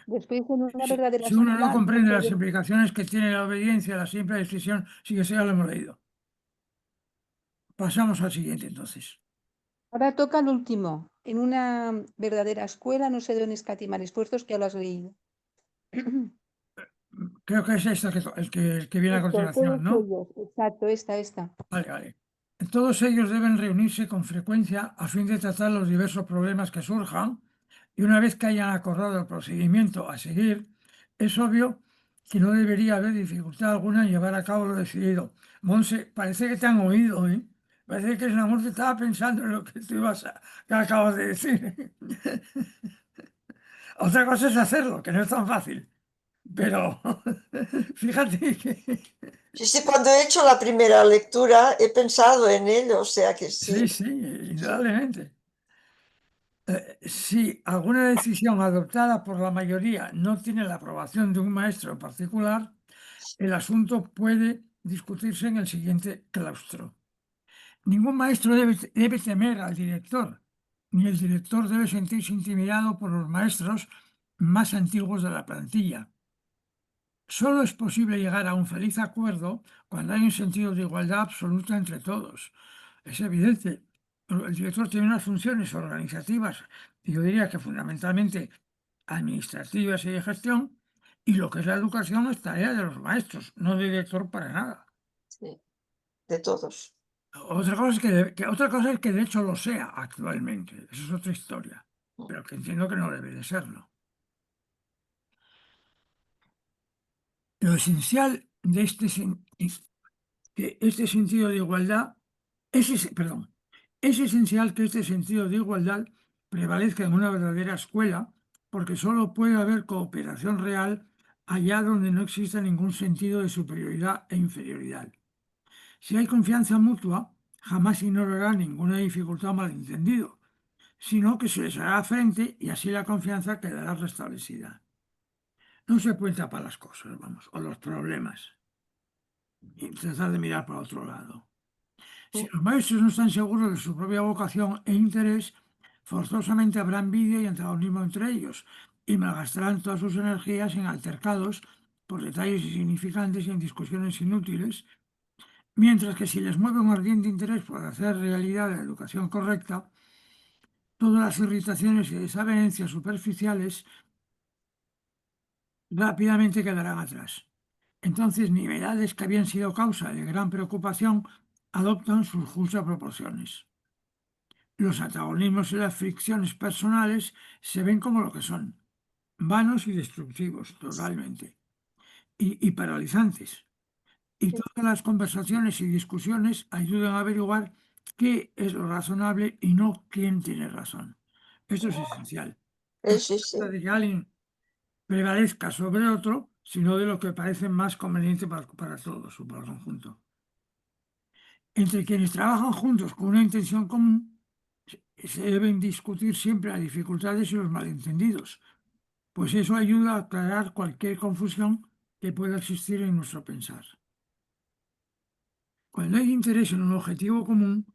después en una verdadera Si uno no escuela, comprende las implicaciones que tiene la obediencia, la simple decisión, sí que sea lo hemos leído. Pasamos al siguiente, entonces. ahora toca el último. En una verdadera escuela no se deben escatimar esfuerzos, que ya lo has leído. Creo que es esta el que viene a Esto, continuación, todos ¿no? ellos, exacto, esta. Vale, vale. Todos ellos deben reunirse con frecuencia a fin de tratar los diversos problemas que surjan, y una vez que hayan acordado el procedimiento a seguir, es obvio que no debería haber dificultad alguna en llevar a cabo lo decidido. Monse, parece que te han oído, ¿eh? Parece que el amor te estaba pensando en lo que que acabas de decir. Otra cosa es hacerlo, que no es tan fácil. Pero fíjate que Sí, sí, cuando he hecho la primera lectura he pensado en ello, o sea que sí, sí. sí, indudablemente. Si alguna decisión adoptada por la mayoría no tiene la aprobación de un maestro en particular, el asunto puede discutirse en el siguiente claustro. Ningún maestro debe temer al director, ni el director debe sentirse intimidado por los maestros más antiguos de la plantilla. Solo es posible llegar a un feliz acuerdo cuando hay un sentido de igualdad absoluta entre todos. Es evidente, el director tiene unas funciones organizativas, y yo diría que fundamentalmente administrativas y de gestión, y lo que es la educación es tarea de los maestros, no del director para nada. Sí, de todos. Otra cosa es que de hecho lo sea actualmente, eso es otra historia, pero que entiendo que no debe de serlo. Lo esencial de que este sentido de igualdad, es esencial que este sentido de igualdad prevalezca en una verdadera escuela, porque solo puede haber cooperación real allá donde no exista ningún sentido de superioridad e inferioridad. Si hay confianza mutua, jamás ignorará ninguna dificultad o malentendido, sino que se les hará frente y así la confianza quedará restablecida. No se pueden tapar las cosas, vamos, o los problemas, y tratar de mirar para otro lado. Si los maestros no están seguros de su propia vocación e interés, forzosamente habrá envidia y antagonismo entre ellos, y malgastarán todas sus energías en altercados por detalles insignificantes y en discusiones inútiles, mientras que si les mueve un ardiente interés por hacer realidad la educación correcta, todas las irritaciones y desavenencias superficiales rápidamente quedarán atrás. Entonces, nimiedades que habían sido causa de gran preocupación adoptan sus justas proporciones. Los antagonismos y las fricciones personales se ven como lo que son, vanos y destructivos, totalmente, y paralizantes. Y todas las conversaciones y discusiones ayudan a averiguar qué es lo razonable y no quién tiene razón. Esto es esencial. Sí, sí. De que alguien prevalezca sobre otro, sino de lo que parece más conveniente para todos o para el conjunto. Entre quienes trabajan juntos con una intención común, se deben discutir siempre las dificultades y los malentendidos, pues eso ayuda a aclarar cualquier confusión que pueda existir en nuestro pensar. Cuando hay interés en un objetivo común,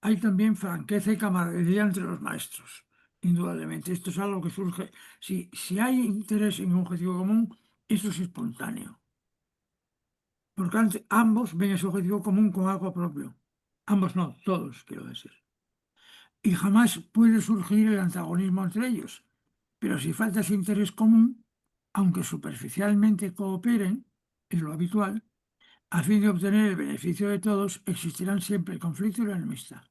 hay también franqueza y camaradería entre los maestros. Indudablemente, esto es algo que surge. Si hay interés en un objetivo común, eso es espontáneo. Porque ambos ven ese objetivo común como algo propio. Ambos no, todos, quiero decir. Y jamás puede surgir el antagonismo entre ellos. Pero si falta ese interés común, aunque superficialmente cooperen, es lo habitual, a fin de obtener el beneficio de todos, existirán siempre el conflicto y la enemistad.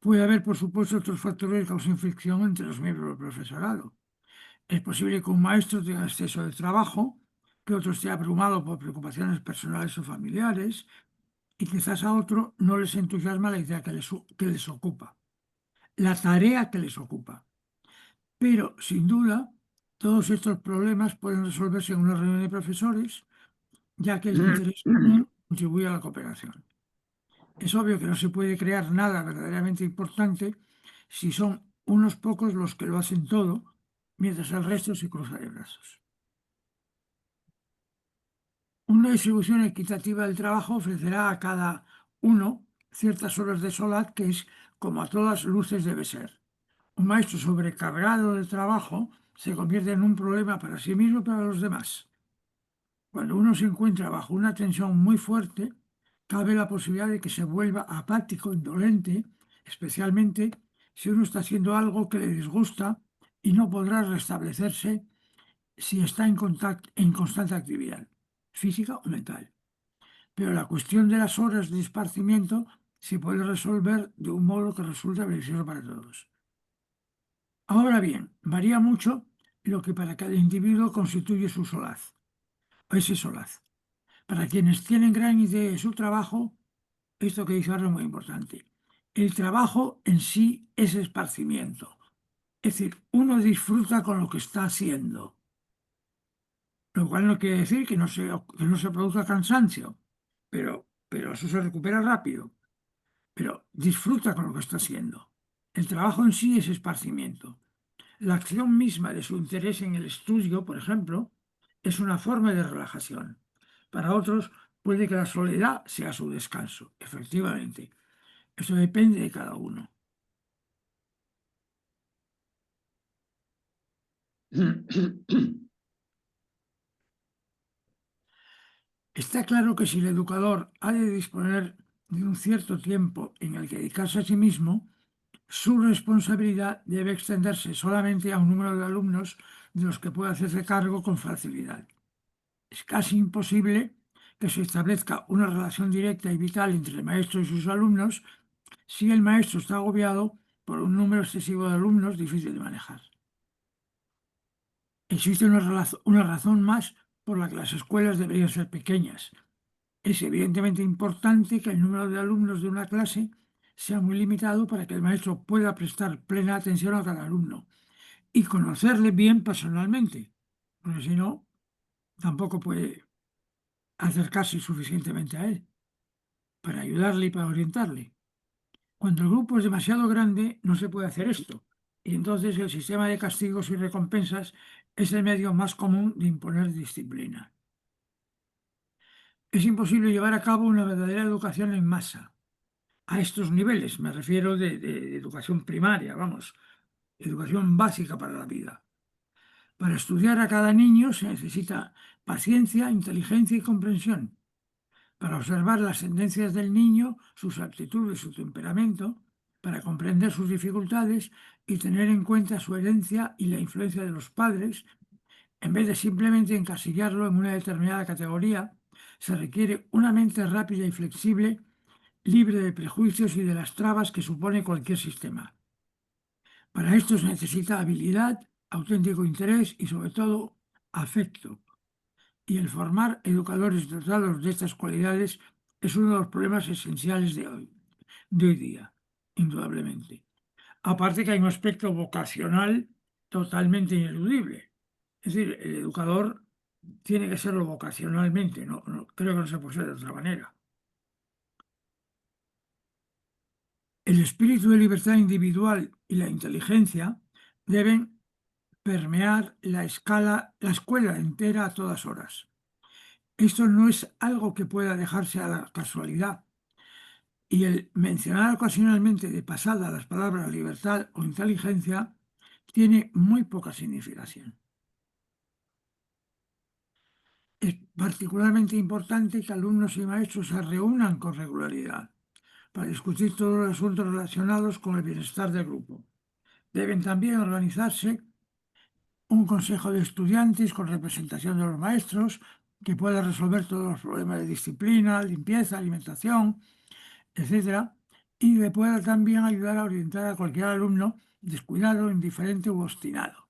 Puede haber, por supuesto, otros factores que causen fricción entre los miembros del profesorado. Es posible que un maestro tenga exceso de trabajo, que otro esté abrumado por preocupaciones personales o familiares, y quizás a otro no les entusiasma la idea que les ocupa, la tarea que les ocupa. Pero, sin duda, todos estos problemas pueden resolverse en una reunión de profesores, ya que el interés común contribuye a la cooperación. Es obvio que no se puede crear nada verdaderamente importante si son unos pocos los que lo hacen todo, mientras el resto se cruza de brazos. Una distribución equitativa del trabajo ofrecerá a cada uno ciertas horas de soledad que es como a todas luces debe ser. Un maestro sobrecargado de trabajo se convierte en un problema para sí mismo y para los demás. Cuando uno se encuentra bajo una tensión muy fuerte, cabe la posibilidad de que se vuelva apático, indolente, especialmente si uno está haciendo algo que le disgusta y no podrá restablecerse si está en constante actividad, física o mental. Pero la cuestión de las horas de esparcimiento se puede resolver de un modo que resulta beneficioso para todos. Ahora bien, varía mucho lo que para cada individuo constituye su solaz, o ese solaz. Para quienes tienen gran idea de su trabajo, esto que dice ahora es muy importante. El trabajo en sí es esparcimiento. Es decir, uno disfruta con lo que está haciendo. Lo cual no quiere decir que no se produzca cansancio, pero eso se recupera rápido. Pero disfruta con lo que está haciendo. El trabajo en sí es esparcimiento. La acción misma de su interés en el estudio, por ejemplo, es una forma de relajación. Para otros puede que la soledad sea su descanso, efectivamente. Eso depende de cada uno. Está claro que si el educador ha de disponer de un cierto tiempo en el que dedicarse a sí mismo, su responsabilidad debe extenderse solamente a un número de alumnos de los que pueda hacerse cargo con facilidad. Es casi imposible que se establezca una relación directa y vital entre el maestro y sus alumnos si el maestro está agobiado por un número excesivo de alumnos difícil de manejar. Existe una razón más por la que las escuelas deberían ser pequeñas. Es evidentemente importante que el número de alumnos de una clase sea muy limitado para que el maestro pueda prestar plena atención a cada alumno y conocerle bien personalmente, porque si no, tampoco puede acercarse suficientemente a él para ayudarle y para orientarle. Cuando el grupo es demasiado grande, no se puede hacer esto, y entonces el sistema de castigos y recompensas es el medio más común de imponer disciplina. Es imposible llevar a cabo una verdadera educación en masa. A estos niveles, me refiero de educación primaria, vamos, educación básica para la vida. Para estudiar a cada niño se necesita paciencia, inteligencia y comprensión. Para observar las tendencias del niño, sus aptitudes, su temperamento, para comprender sus dificultades y tener en cuenta su herencia y la influencia de los padres, en vez de simplemente encasillarlo en una determinada categoría, se requiere una mente rápida y flexible, libre de prejuicios y de las trabas que supone cualquier sistema. Para esto se necesita habilidad, auténtico interés y, sobre todo, afecto. Y el formar educadores dotados de estas cualidades es uno de los problemas esenciales de hoy día, indudablemente. Aparte que hay un aspecto vocacional totalmente ineludible. Es decir, el educador tiene que serlo vocacionalmente, creo que no se puede ser de otra manera. El espíritu de libertad individual y la inteligencia deben permear la escuela entera a todas horas. Esto no es algo que pueda dejarse a la casualidad. Y el mencionar ocasionalmente de pasada las palabras libertad o inteligencia tiene muy poca significación. Es particularmente importante que alumnos y maestros se reúnan con regularidad para discutir todos los asuntos relacionados con el bienestar del grupo. Deben también organizarse un consejo de estudiantes con representación de los maestros que pueda resolver todos los problemas de disciplina, limpieza, alimentación, etcétera, y que pueda también ayudar a orientar a cualquier alumno descuidado, indiferente u obstinado.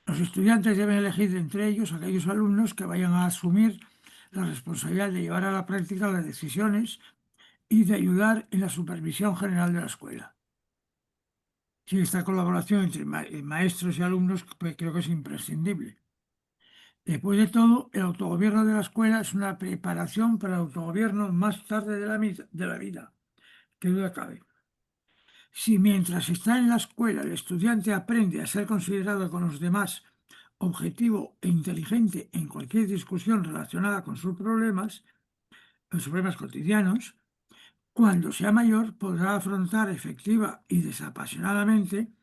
Los estudiantes deben elegir entre ellos aquellos alumnos que vayan a asumir la responsabilidad de llevar a la práctica las decisiones y de ayudar en la supervisión general de la escuela. Sí, esta colaboración entre maestros y alumnos creo que es imprescindible. Después de todo, el autogobierno de la escuela es una preparación para el autogobierno más tarde de la vida, que duda cabe. Si mientras está en la escuela el estudiante aprende a ser considerado con los demás objetivo e inteligente en cualquier discusión relacionada con sus problemas cotidianos, cuando sea mayor podrá afrontar efectiva y desapasionadamente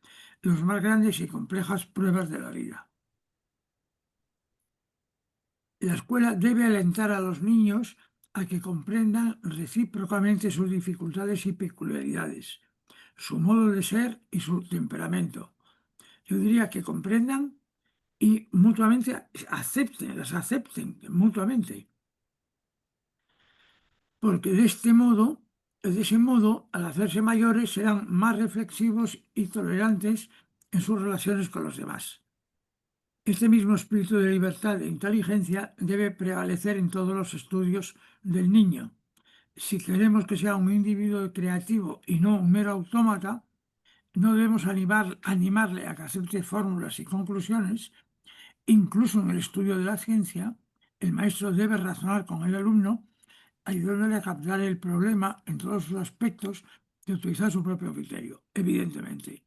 los más grandes y complejas pruebas de la vida. La escuela debe alentar a los niños a que comprendan recíprocamente sus dificultades y peculiaridades, su modo de ser y su temperamento. Yo diría que comprendan y mutuamente las acepten mutuamente. Porque de ese modo, al hacerse mayores, serán más reflexivos y tolerantes en sus relaciones con los demás. Este mismo espíritu de libertad e inteligencia debe prevalecer en todos los estudios del niño. Si queremos que sea un individuo creativo y no un mero autómata, no debemos animarle a que acepte fórmulas y conclusiones. Incluso en el estudio de la ciencia, el maestro debe razonar con el alumno, ayudándole a captar el problema en todos sus aspectos y utilizar su propio criterio, evidentemente.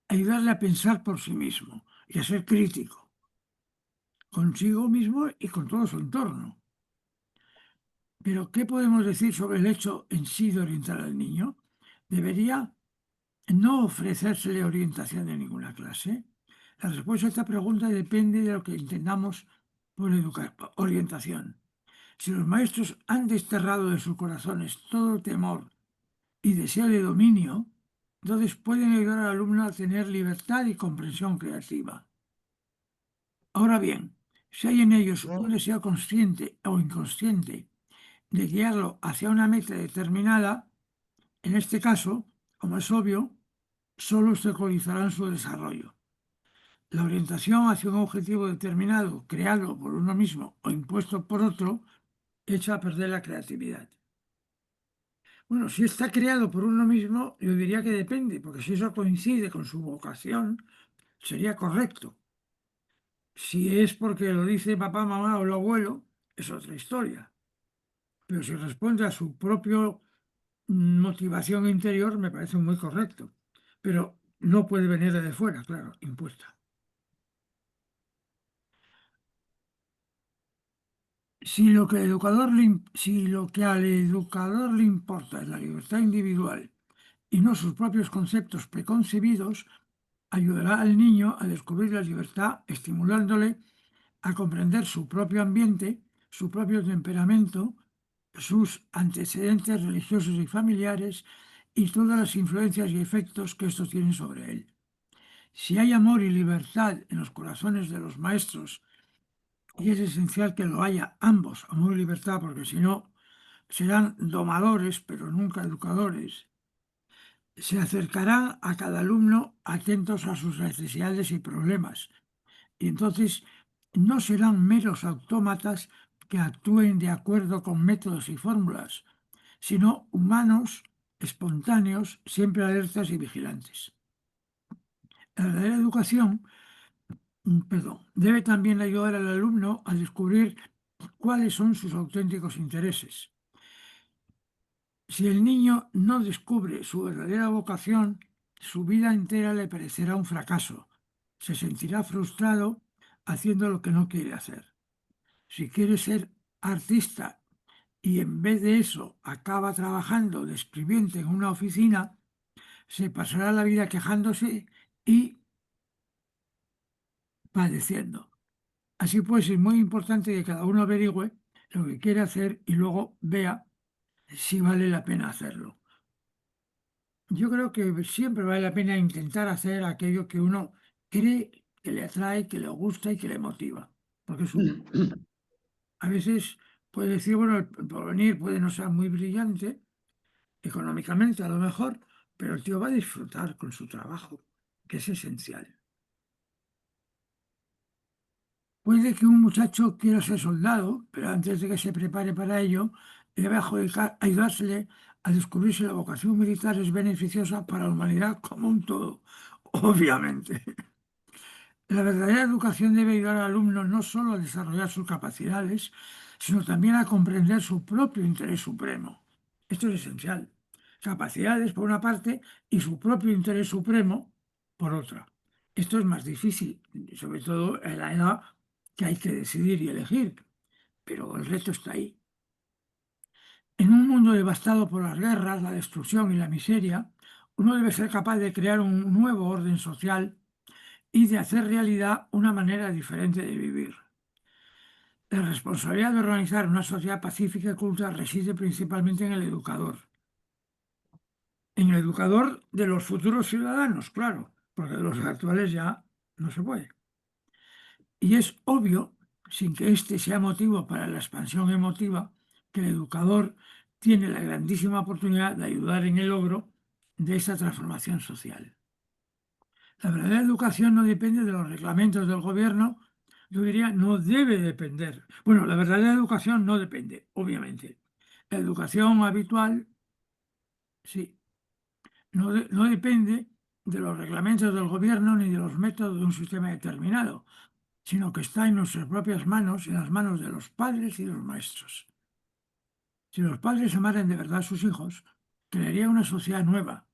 Ayudarle a pensar por sí mismo y a ser crítico, consigo mismo y con todo su entorno. Pero, ¿qué podemos decir sobre el hecho en sí de orientar al niño? ¿Debería no ofrecérsele orientación de ninguna clase? La respuesta a esta pregunta depende de lo que entendamos por orientación. Si los maestros han desterrado de sus corazones todo temor y deseo de dominio, entonces pueden ayudar al alumno a tener libertad y comprensión creativa. Ahora bien, si hay en ellos un deseo consciente o inconsciente de guiarlo hacia una meta determinada, en este caso, como es obvio, solo obstaculizarán su desarrollo. La orientación hacia un objetivo determinado, creado por uno mismo o impuesto por otro, echa a perder la creatividad. Bueno, si está creado por uno mismo, yo diría que depende, porque si eso coincide con su vocación, sería correcto. Si es porque lo dice papá, mamá o el abuelo, es otra historia. Pero si responde a su propia motivación interior, me parece muy correcto. Pero no puede venir de fuera, claro, impuesta. Si lo que al educador le importa es la libertad individual y no sus propios conceptos preconcebidos, ayudará al niño a descubrir la libertad, estimulándole a comprender su propio ambiente, su propio temperamento, sus antecedentes religiosos y familiares y todas las influencias y efectos que estos tienen sobre él. Si hay amor y libertad en los corazones de los maestros, y es esencial que lo haya ambos, amor y libertad, porque si no, serán domadores, pero nunca educadores, se acercarán a cada alumno atentos a sus necesidades y problemas, y entonces no serán meros autómatas que actúen de acuerdo con métodos y fórmulas, sino humanos, espontáneos, siempre alertas y vigilantes. La verdadera educación, debe también ayudar al alumno a descubrir cuáles son sus auténticos intereses. Si el niño no descubre su verdadera vocación, su vida entera le parecerá un fracaso. Se sentirá frustrado haciendo lo que no quiere hacer. Si quiere ser artista y en vez de eso acaba trabajando de escribiente en una oficina, se pasará la vida quejándose y padeciendo. Así pues, es muy importante que cada uno averigüe lo que quiere hacer y luego vea si vale la pena hacerlo. Yo creo que siempre vale la pena intentar hacer aquello que uno cree que le atrae, que le gusta y que le motiva. Porque a veces puede decir, bueno, el porvenir puede no ser muy brillante, económicamente a lo mejor, pero el tío va a disfrutar con su trabajo, que es esencial. Puede que un muchacho quiera ser soldado, pero antes de que se prepare para ello, debe ayudársele a descubrir si la vocación militar es beneficiosa para la humanidad como un todo, obviamente. La verdadera educación debe ayudar al alumno no solo a desarrollar sus capacidades, sino también a comprender su propio interés supremo. Esto es esencial. Capacidades por una parte y su propio interés supremo por otra. Esto es más difícil, sobre todo en la edad que hay que decidir y elegir, pero el reto está ahí. En un mundo devastado por las guerras, la destrucción y la miseria, uno debe ser capaz de crear un nuevo orden social y de hacer realidad una manera diferente de vivir. La responsabilidad de organizar una sociedad pacífica y culta reside principalmente en el educador. En el educador de los futuros ciudadanos, claro, porque de los actuales ya no se puede. Y es obvio, sin que este sea motivo para la expansión emotiva, que el educador tiene la grandísima oportunidad de ayudar en el logro de esa transformación social. La verdadera educación no depende de los reglamentos del gobierno, yo diría no debe depender. Bueno, la verdadera educación no depende, obviamente. La educación habitual, sí, no depende de los reglamentos del gobierno ni de los métodos de un sistema determinado, sino que está en nuestras propias manos, en las manos de los padres y los maestros. Si los padres amaran de verdad a sus hijos, crearía una sociedad nueva.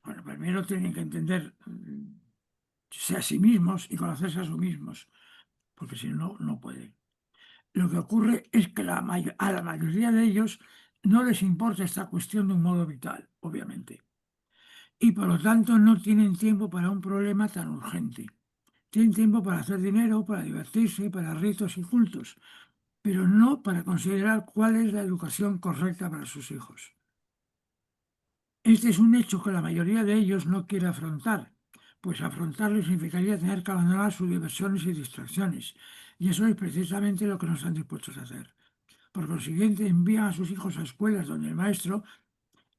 Bueno, primero tienen que entender a sí mismos y conocerse a sí mismos, porque si no, no pueden. Lo que ocurre es que a la mayoría de ellos no les importa esta cuestión de un modo vital, obviamente. Y por lo tanto no tienen tiempo para un problema tan urgente. Tienen tiempo para hacer dinero, para divertirse, para ritos y cultos, pero no para considerar cuál es la educación correcta para sus hijos. Este es un hecho que la mayoría de ellos no quiere afrontar, pues afrontarlo significaría tener que abandonar sus diversiones y distracciones, y eso es precisamente lo que no están dispuestos a hacer. Por consiguiente, envían a sus hijos a escuelas donde el maestro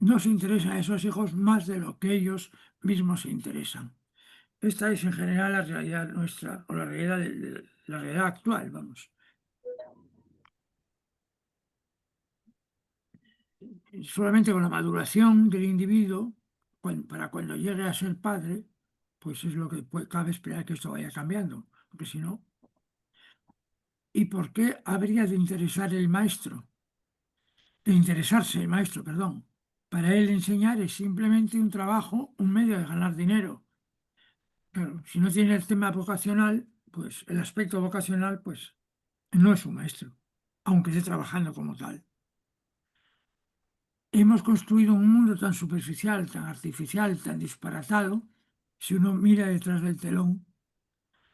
no se interesa a esos hijos más de lo que ellos mismos se interesan. Esta es en general la realidad nuestra, o la realidad actual, vamos. Solamente con la maduración del individuo, para cuando llegue a ser padre, pues es lo que cabe esperar que esto vaya cambiando, porque si no... ¿Y por qué habría de interesarse el maestro? Perdón. Para él enseñar es simplemente un trabajo, un medio de ganar dinero. Claro, si no tiene el tema vocacional, pues el aspecto vocacional, pues no es un maestro, aunque esté trabajando como tal. Hemos construido un mundo tan superficial, tan artificial, tan disparatado, si uno mira detrás del telón,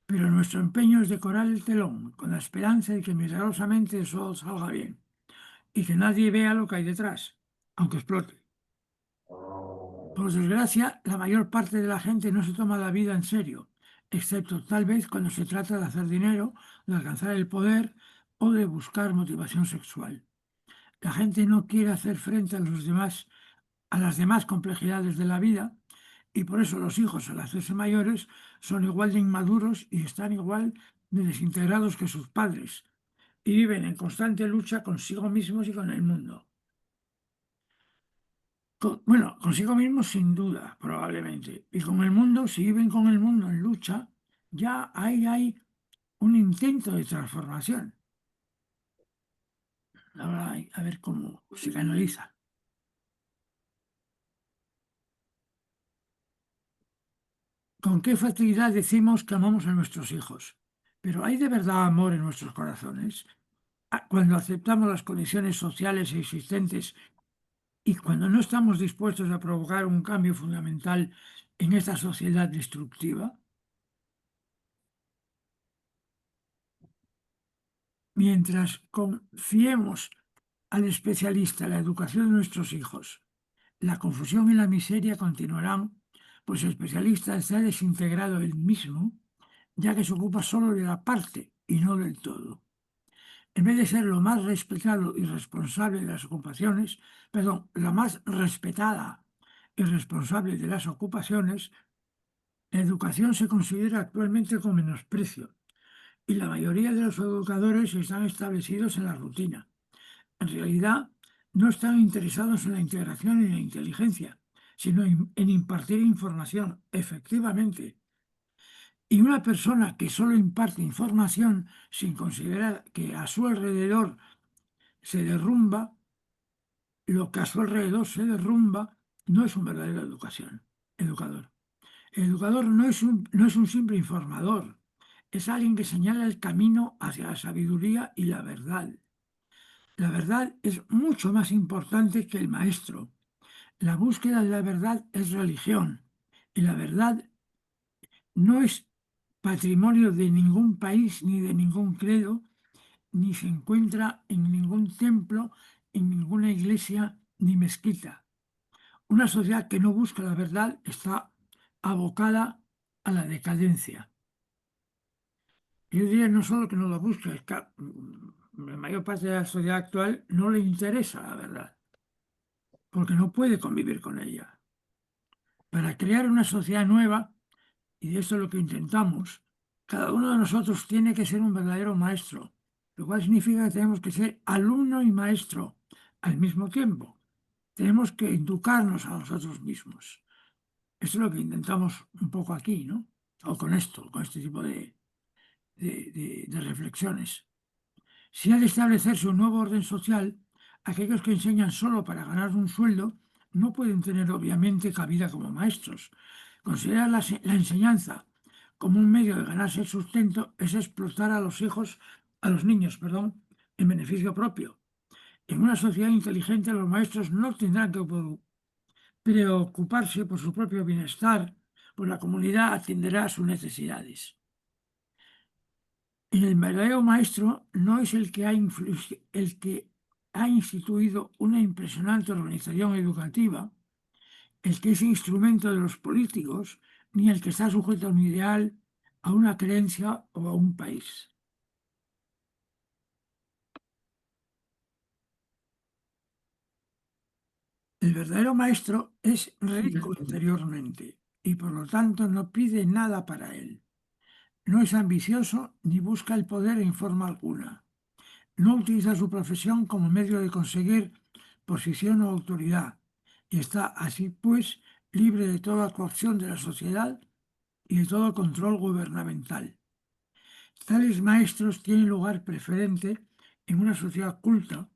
pero nuestro empeño es decorar el telón con la esperanza de que milagrosamente eso salga bien y que nadie vea lo que hay detrás, aunque explote. Por desgracia, la mayor parte de la gente no se toma la vida en serio, excepto tal vez cuando se trata de hacer dinero, de alcanzar el poder o de buscar motivación sexual. La gente no quiere hacer frente a las demás complejidades de la vida y por eso los hijos al hacerse mayores son igual de inmaduros y están igual de desintegrados que sus padres y viven en constante lucha consigo mismos y con el mundo. Bueno, consigo mismo sin duda, probablemente. Y con el mundo, si viven con el mundo en lucha, ya hay un intento de transformación. Ahora a ver cómo se canaliza. Con qué facilidad decimos que amamos a nuestros hijos, pero ¿hay de verdad amor en nuestros corazones? Cuando aceptamos las condiciones sociales existentes y cuando no estamos dispuestos a provocar un cambio fundamental en esta sociedad destructiva. Mientras confiemos al especialista en la educación de nuestros hijos, la confusión y la miseria continuarán, pues el especialista está desintegrado él mismo, ya que se ocupa solo de la parte y no del todo. En vez de ser lo más respetado y responsable de las ocupaciones, perdón, la más respetada y responsable de las ocupaciones, la educación se considera actualmente con menosprecio y la mayoría de los educadores están establecidos en la rutina. En realidad, no están interesados en la integración y la inteligencia, sino en impartir información, efectivamente. Y una persona que solo imparte información sin considerar que a su alrededor se derrumba, lo que a su alrededor se derrumba, no es un verdadero educador. El educador no es un simple informador, es alguien que señala el camino hacia la sabiduría y la verdad. La verdad es mucho más importante que el maestro. La búsqueda de la verdad es religión y la verdad no es patrimonio de ningún país ni de ningún credo, ni se encuentra en ningún templo, en ninguna iglesia ni mezquita. Una sociedad que no busca la verdad está abocada a la decadencia. Yo diría no solo que no la busca, es que la mayor parte de la sociedad actual no le interesa la verdad, porque no puede convivir con ella. Para crear una sociedad nueva, y eso es lo que intentamos, cada uno de nosotros tiene que ser un verdadero maestro, lo cual significa que tenemos que ser alumno y maestro al mismo tiempo. Tenemos que educarnos a nosotros mismos. Eso es lo que intentamos un poco aquí, ¿no? O con esto, con este tipo de reflexiones. Si ha de establecerse un nuevo orden social, aquellos que enseñan solo para ganar un sueldo no pueden tener obviamente cabida como maestros. Considerar la enseñanza como un medio de ganarse el sustento es explotar a los niños, en beneficio propio. En una sociedad inteligente los maestros no tendrán que preocuparse por su propio bienestar, pues la comunidad atenderá a sus necesidades. El verdadero maestro no es el que ha instituido una impresionante organización educativa, el que es instrumento de los políticos, ni el que está sujeto a un ideal, a una creencia o a un país. El verdadero maestro es rico interiormente y por lo tanto no pide nada para él. No es ambicioso ni busca el poder en forma alguna. No utiliza su profesión como medio de conseguir posición o autoridad y está así pues libre de toda coacción de la sociedad y de todo control gubernamental. Tales maestros tienen lugar preferente en una sociedad culta,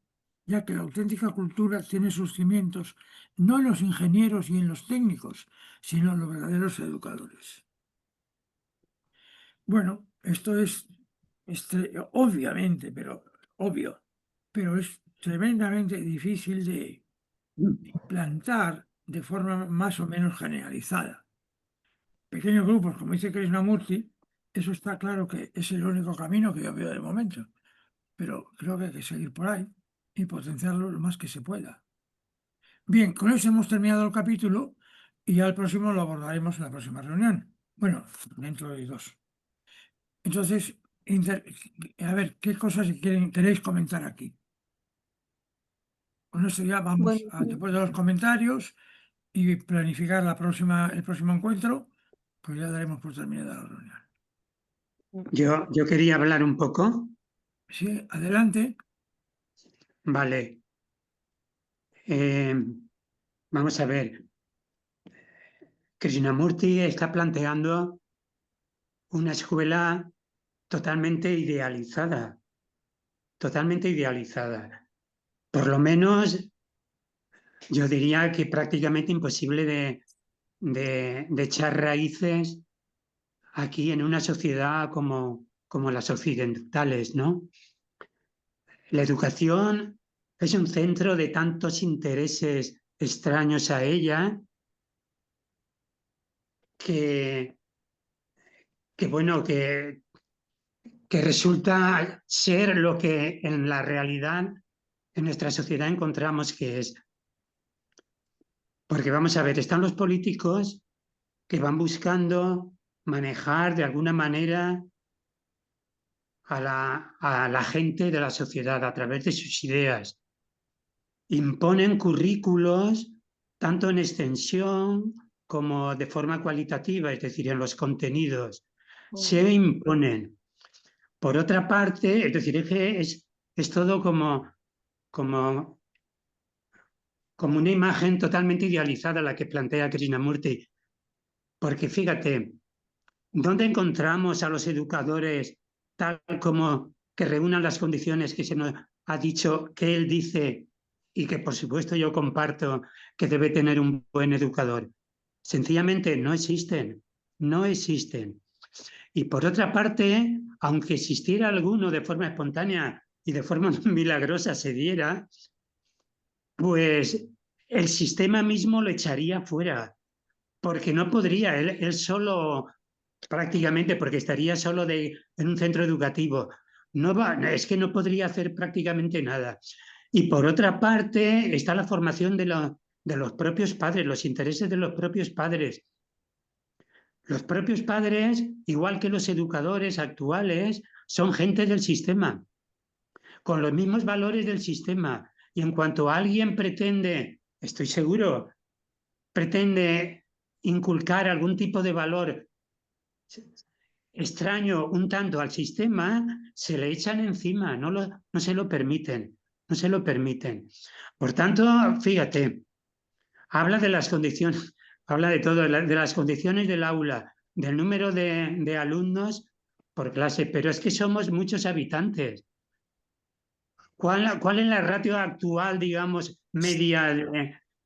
ya que la auténtica cultura tiene sus cimientos no en los ingenieros y en los técnicos, sino en los verdaderos educadores. Bueno, esto es obviamente, pero es tremendamente difícil de implantar de forma más o menos generalizada. Pequeños grupos, como dice Krishnamurti, eso está claro que es el único camino que yo veo de momento, pero creo que hay que seguir por ahí y potenciarlo lo más que se pueda. Bien, con eso hemos terminado el capítulo y ya el próximo lo abordaremos en la próxima reunión. Bueno, dentro de 2. Entonces, a ver, ¿qué cosas queréis comentar aquí? Con esto ya vamos después de los comentarios y planificar el próximo encuentro, pues ya daremos por terminada la reunión. Yo quería hablar un poco. Sí, adelante. Vale. vamos a ver, Krishnamurti está planteando una escuela totalmente idealizada, totalmente idealizada. Por lo menos yo diría que prácticamente imposible de echar raíces aquí en una sociedad como las occidentales, ¿no? La educación es un centro de tantos intereses extraños a ella que bueno, que resulta ser lo que en la realidad en nuestra sociedad encontramos que es. Porque vamos a ver, están los políticos que van buscando manejar de alguna manera a la gente de la sociedad a través de sus ideas. Imponen currículos tanto en extensión como de forma cualitativa, es decir, en los contenidos. Se imponen. Por otra parte, es decir, es todo como una imagen totalmente idealizada la que plantea Krishnamurti. Porque fíjate, ¿dónde encontramos a los educadores tal como que reúnan las condiciones que se nos ha dicho, que él dice y que por supuesto yo comparto que debe tener un buen educador? Sencillamente no existen, no existen. Y por otra parte, aunque existiera alguno de forma espontánea y de forma milagrosa se diera, pues el sistema mismo lo echaría fuera, porque no podría, él solo prácticamente, porque estaría solo en un centro educativo. Es que no podría hacer prácticamente nada. Y por otra parte está la formación de los propios padres, los intereses de los propios padres. Los propios padres, igual que los educadores actuales, son gente del sistema, con los mismos valores del sistema. Y en cuanto alguien pretende, estoy seguro, pretende inculcar algún tipo de valor extraño un tanto al sistema, se le echan encima, no se lo permiten, no se lo permiten. Por tanto, fíjate, habla de las condiciones, habla de todo, de las condiciones del aula, del número de alumnos por clase, pero es que somos muchos habitantes. ¿Cuál es la ratio actual, digamos, media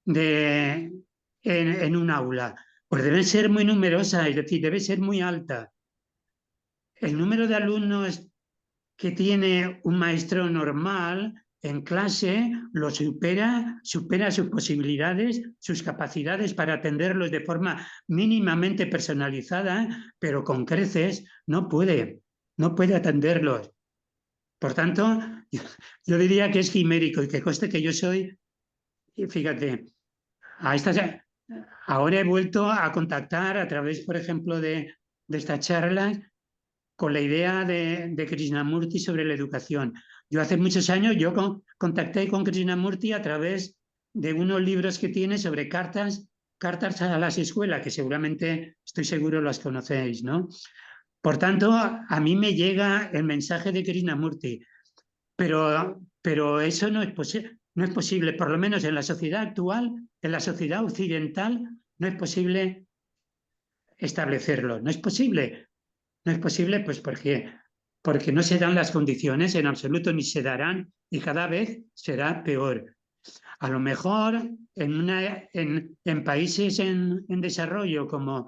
en un aula? Pues debe ser muy numerosa, es decir, debe ser muy alta. El número de alumnos que tiene un maestro normal en clase lo supera sus posibilidades, sus capacidades para atenderlos de forma mínimamente personalizada, pero con creces no puede atenderlos. Por tanto, yo diría que es quimérico y que conste que yo soy, fíjate, ahora he vuelto a contactar a través, por ejemplo, de estas charlas con la idea de Krishnamurti sobre la educación. Yo hace muchos años contacté con Krishnamurti a través de unos libros que tiene sobre cartas a las escuelas, que seguramente, estoy seguro, las conocéis, ¿no? Por tanto, a mí me llega el mensaje de Krishnamurti, pero eso no es posible, por lo menos en la sociedad actual, en la sociedad occidental, no es posible establecerlo, no es posible. No es posible, pues porque no se dan las condiciones en absoluto, ni se darán, y cada vez será peor. A lo mejor en países en desarrollo, como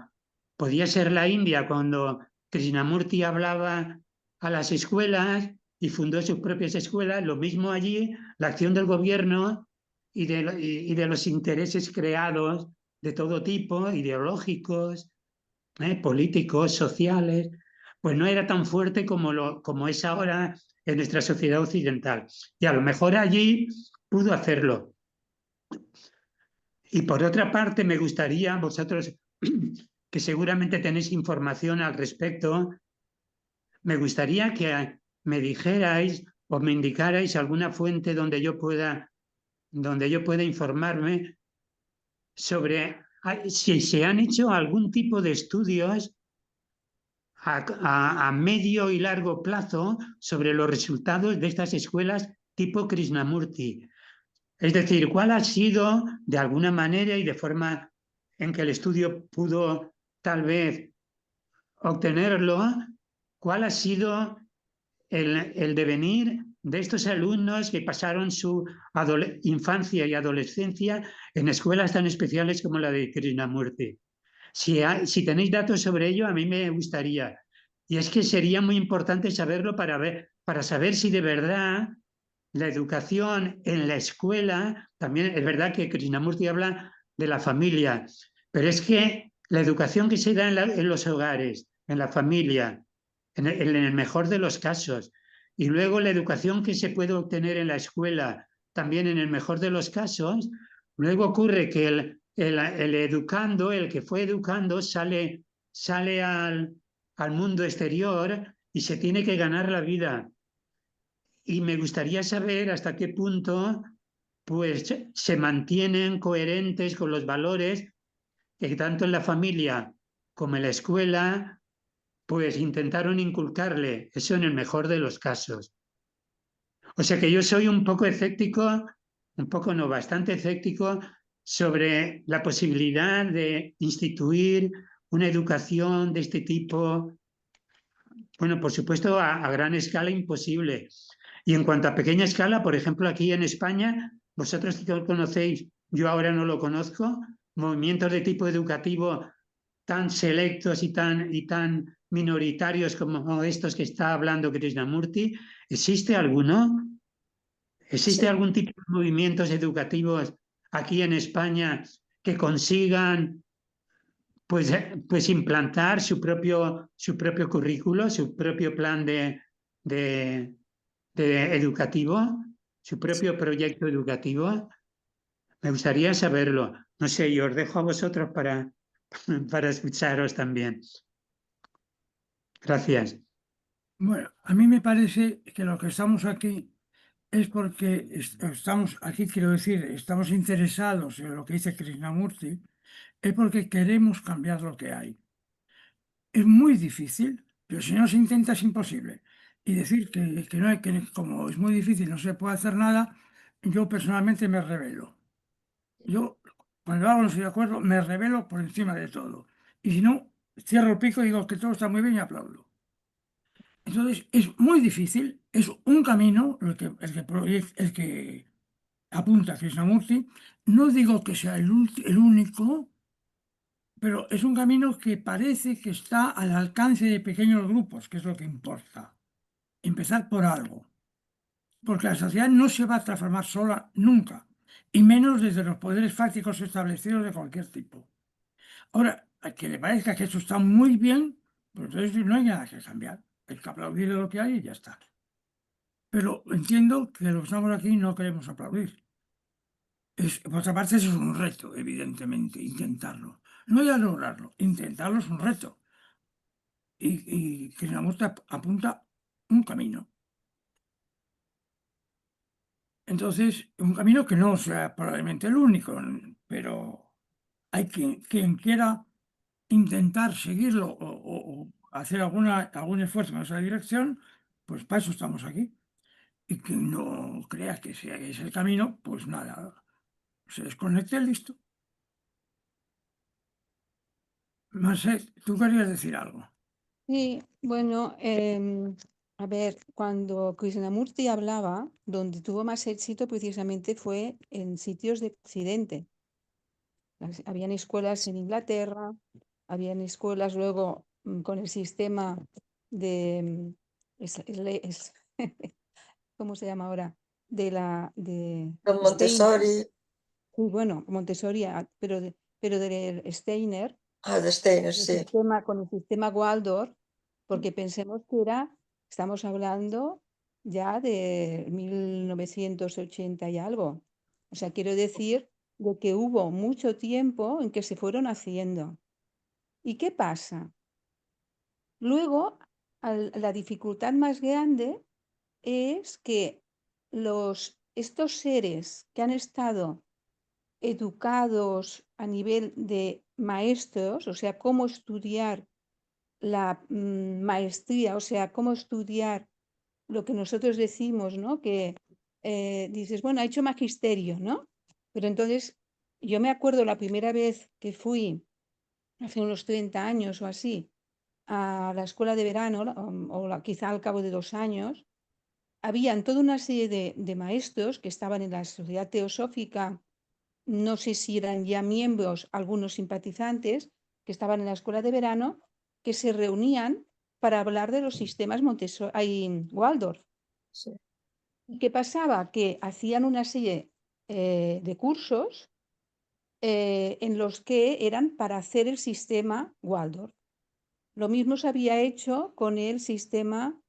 podía ser la India, cuando Krishnamurti hablaba a las escuelas y fundó sus propias escuelas, lo mismo allí, la acción del gobierno y de los intereses creados de todo tipo, ideológicos, políticos, sociales, pues no era tan fuerte como es ahora en nuestra sociedad occidental. Y a lo mejor allí pudo hacerlo. Y por otra parte, me gustaría, vosotros que seguramente tenéis información al respecto, me gustaría que me dijerais o me indicarais alguna fuente donde yo pueda informarme sobre si se han hecho algún tipo de estudios a medio y largo plazo sobre los resultados de estas escuelas tipo Krishnamurti. Es decir, ¿cuál ha sido, de alguna manera y de forma en que el estudio pudo tal vez obtenerlo, cuál ha sido el devenir de estos alumnos que pasaron su infancia y adolescencia en escuelas tan especiales como la de Krishnamurti? Si tenéis datos sobre ello, a mí me gustaría. Y es que sería muy importante saberlo para saber si de verdad la educación en la escuela, también es verdad que Krishnamurti habla de la familia, pero es que la educación que se da en los hogares, en la familia, en el mejor de los casos, y luego la educación que se puede obtener en la escuela, también en el mejor de los casos, luego ocurre que el educando, el que fue educando, sale al mundo exterior y se tiene que ganar la vida. Y me gustaría saber hasta qué punto pues, se mantienen coherentes con los valores que tanto en la familia como en la escuela pues intentaron inculcarle, eso en el mejor de los casos. O sea que yo soy un poco escéptico, un poco no, bastante escéptico sobre la posibilidad de instituir una educación de este tipo. Bueno, por supuesto, a gran escala imposible. Y en cuanto a pequeña escala, por ejemplo, aquí en España, vosotros que lo conocéis, yo ahora no lo conozco, movimientos de tipo educativo tan selectos y tan minoritarios como estos que está hablando Krishnamurti, ¿existe alguno? ¿Existe Sí. algún tipo de movimientos educativos aquí en España que consigan pues implantar su propio currículo, su propio plan de educativo, su propio proyecto educativo? Me gustaría saberlo. No sé, yo os dejo a vosotros para escucharos también. Gracias. Bueno, a mí me parece que lo que estamos aquí es porque estamos aquí, quiero decir, estamos interesados en lo que dice Krishnamurti, es porque queremos cambiar lo que hay. Es muy difícil, pero si no se intenta es imposible. Y decir que no hay, que como es muy difícil, no se puede hacer nada, yo personalmente me rebelo. Yo, cuando algo no estoy de acuerdo, me rebelo por encima de todo. Y si no, cierro el pico y digo que todo está muy bien y aplaudo. Entonces, es muy difícil, es un camino el que apunta Krishnamurti. No digo que sea el único, pero es un camino que parece que está al alcance de pequeños grupos, que es lo que importa. Empezar por algo. Porque la sociedad no se va a transformar sola nunca, y menos desde los poderes fácticos establecidos de cualquier tipo. Ahora, a que le parezca que eso está muy bien, pues entonces no hay nada que cambiar. Hay que aplaudir lo que hay y ya está. Pero entiendo que los que estamos aquí no queremos aplaudir. Por otra parte, eso es un reto, evidentemente, intentarlo. No ya lograrlo, intentarlo es un reto. Y Krishnamurti apunta un camino. Entonces, un camino que no sea probablemente el único, pero hay quien quiera intentar seguirlo o hacer algún esfuerzo en esa dirección, pues para eso estamos aquí. Y quien no crea que ese es el camino, pues nada, se desconecte y listo. Marcel, tú querías decir algo. Sí, bueno, a ver, cuando Krishnamurti hablaba, donde tuvo más éxito precisamente fue en sitios de Occidente. Habían escuelas en Inglaterra, habían escuelas luego con el sistema de, ¿cómo se llama ahora? De Don Steiner, Montessori, sí, bueno, Montessori, pero de Steiner, de Steiner, sí. con el sistema Waldorf, porque pensemos que estamos hablando ya de 1980 y algo. O sea, quiero decir de que hubo mucho tiempo en que se fueron haciendo. ¿Y qué pasa? Luego, la dificultad más grande es que estos seres que han estado educados a nivel de maestros, o sea, cómo estudiar la maestría, o sea, cómo estudiar lo que nosotros decimos, ¿no? Que dices, bueno, ha hecho magisterio, ¿no? Pero entonces, yo me acuerdo la primera vez que fui, hace unos 30 años o así, a la escuela de verano, quizá al cabo de 2 años, habían toda una serie de maestros que estaban en la Sociedad Teosófica, no sé si eran ya miembros, algunos simpatizantes, que estaban en la escuela de verano, que se reunían para hablar de los sistemas Waldorf. Sí. ¿Y qué pasaba? Que hacían una serie de cursos en los que eran para hacer el sistema Waldorf. Lo mismo se había hecho con el sistema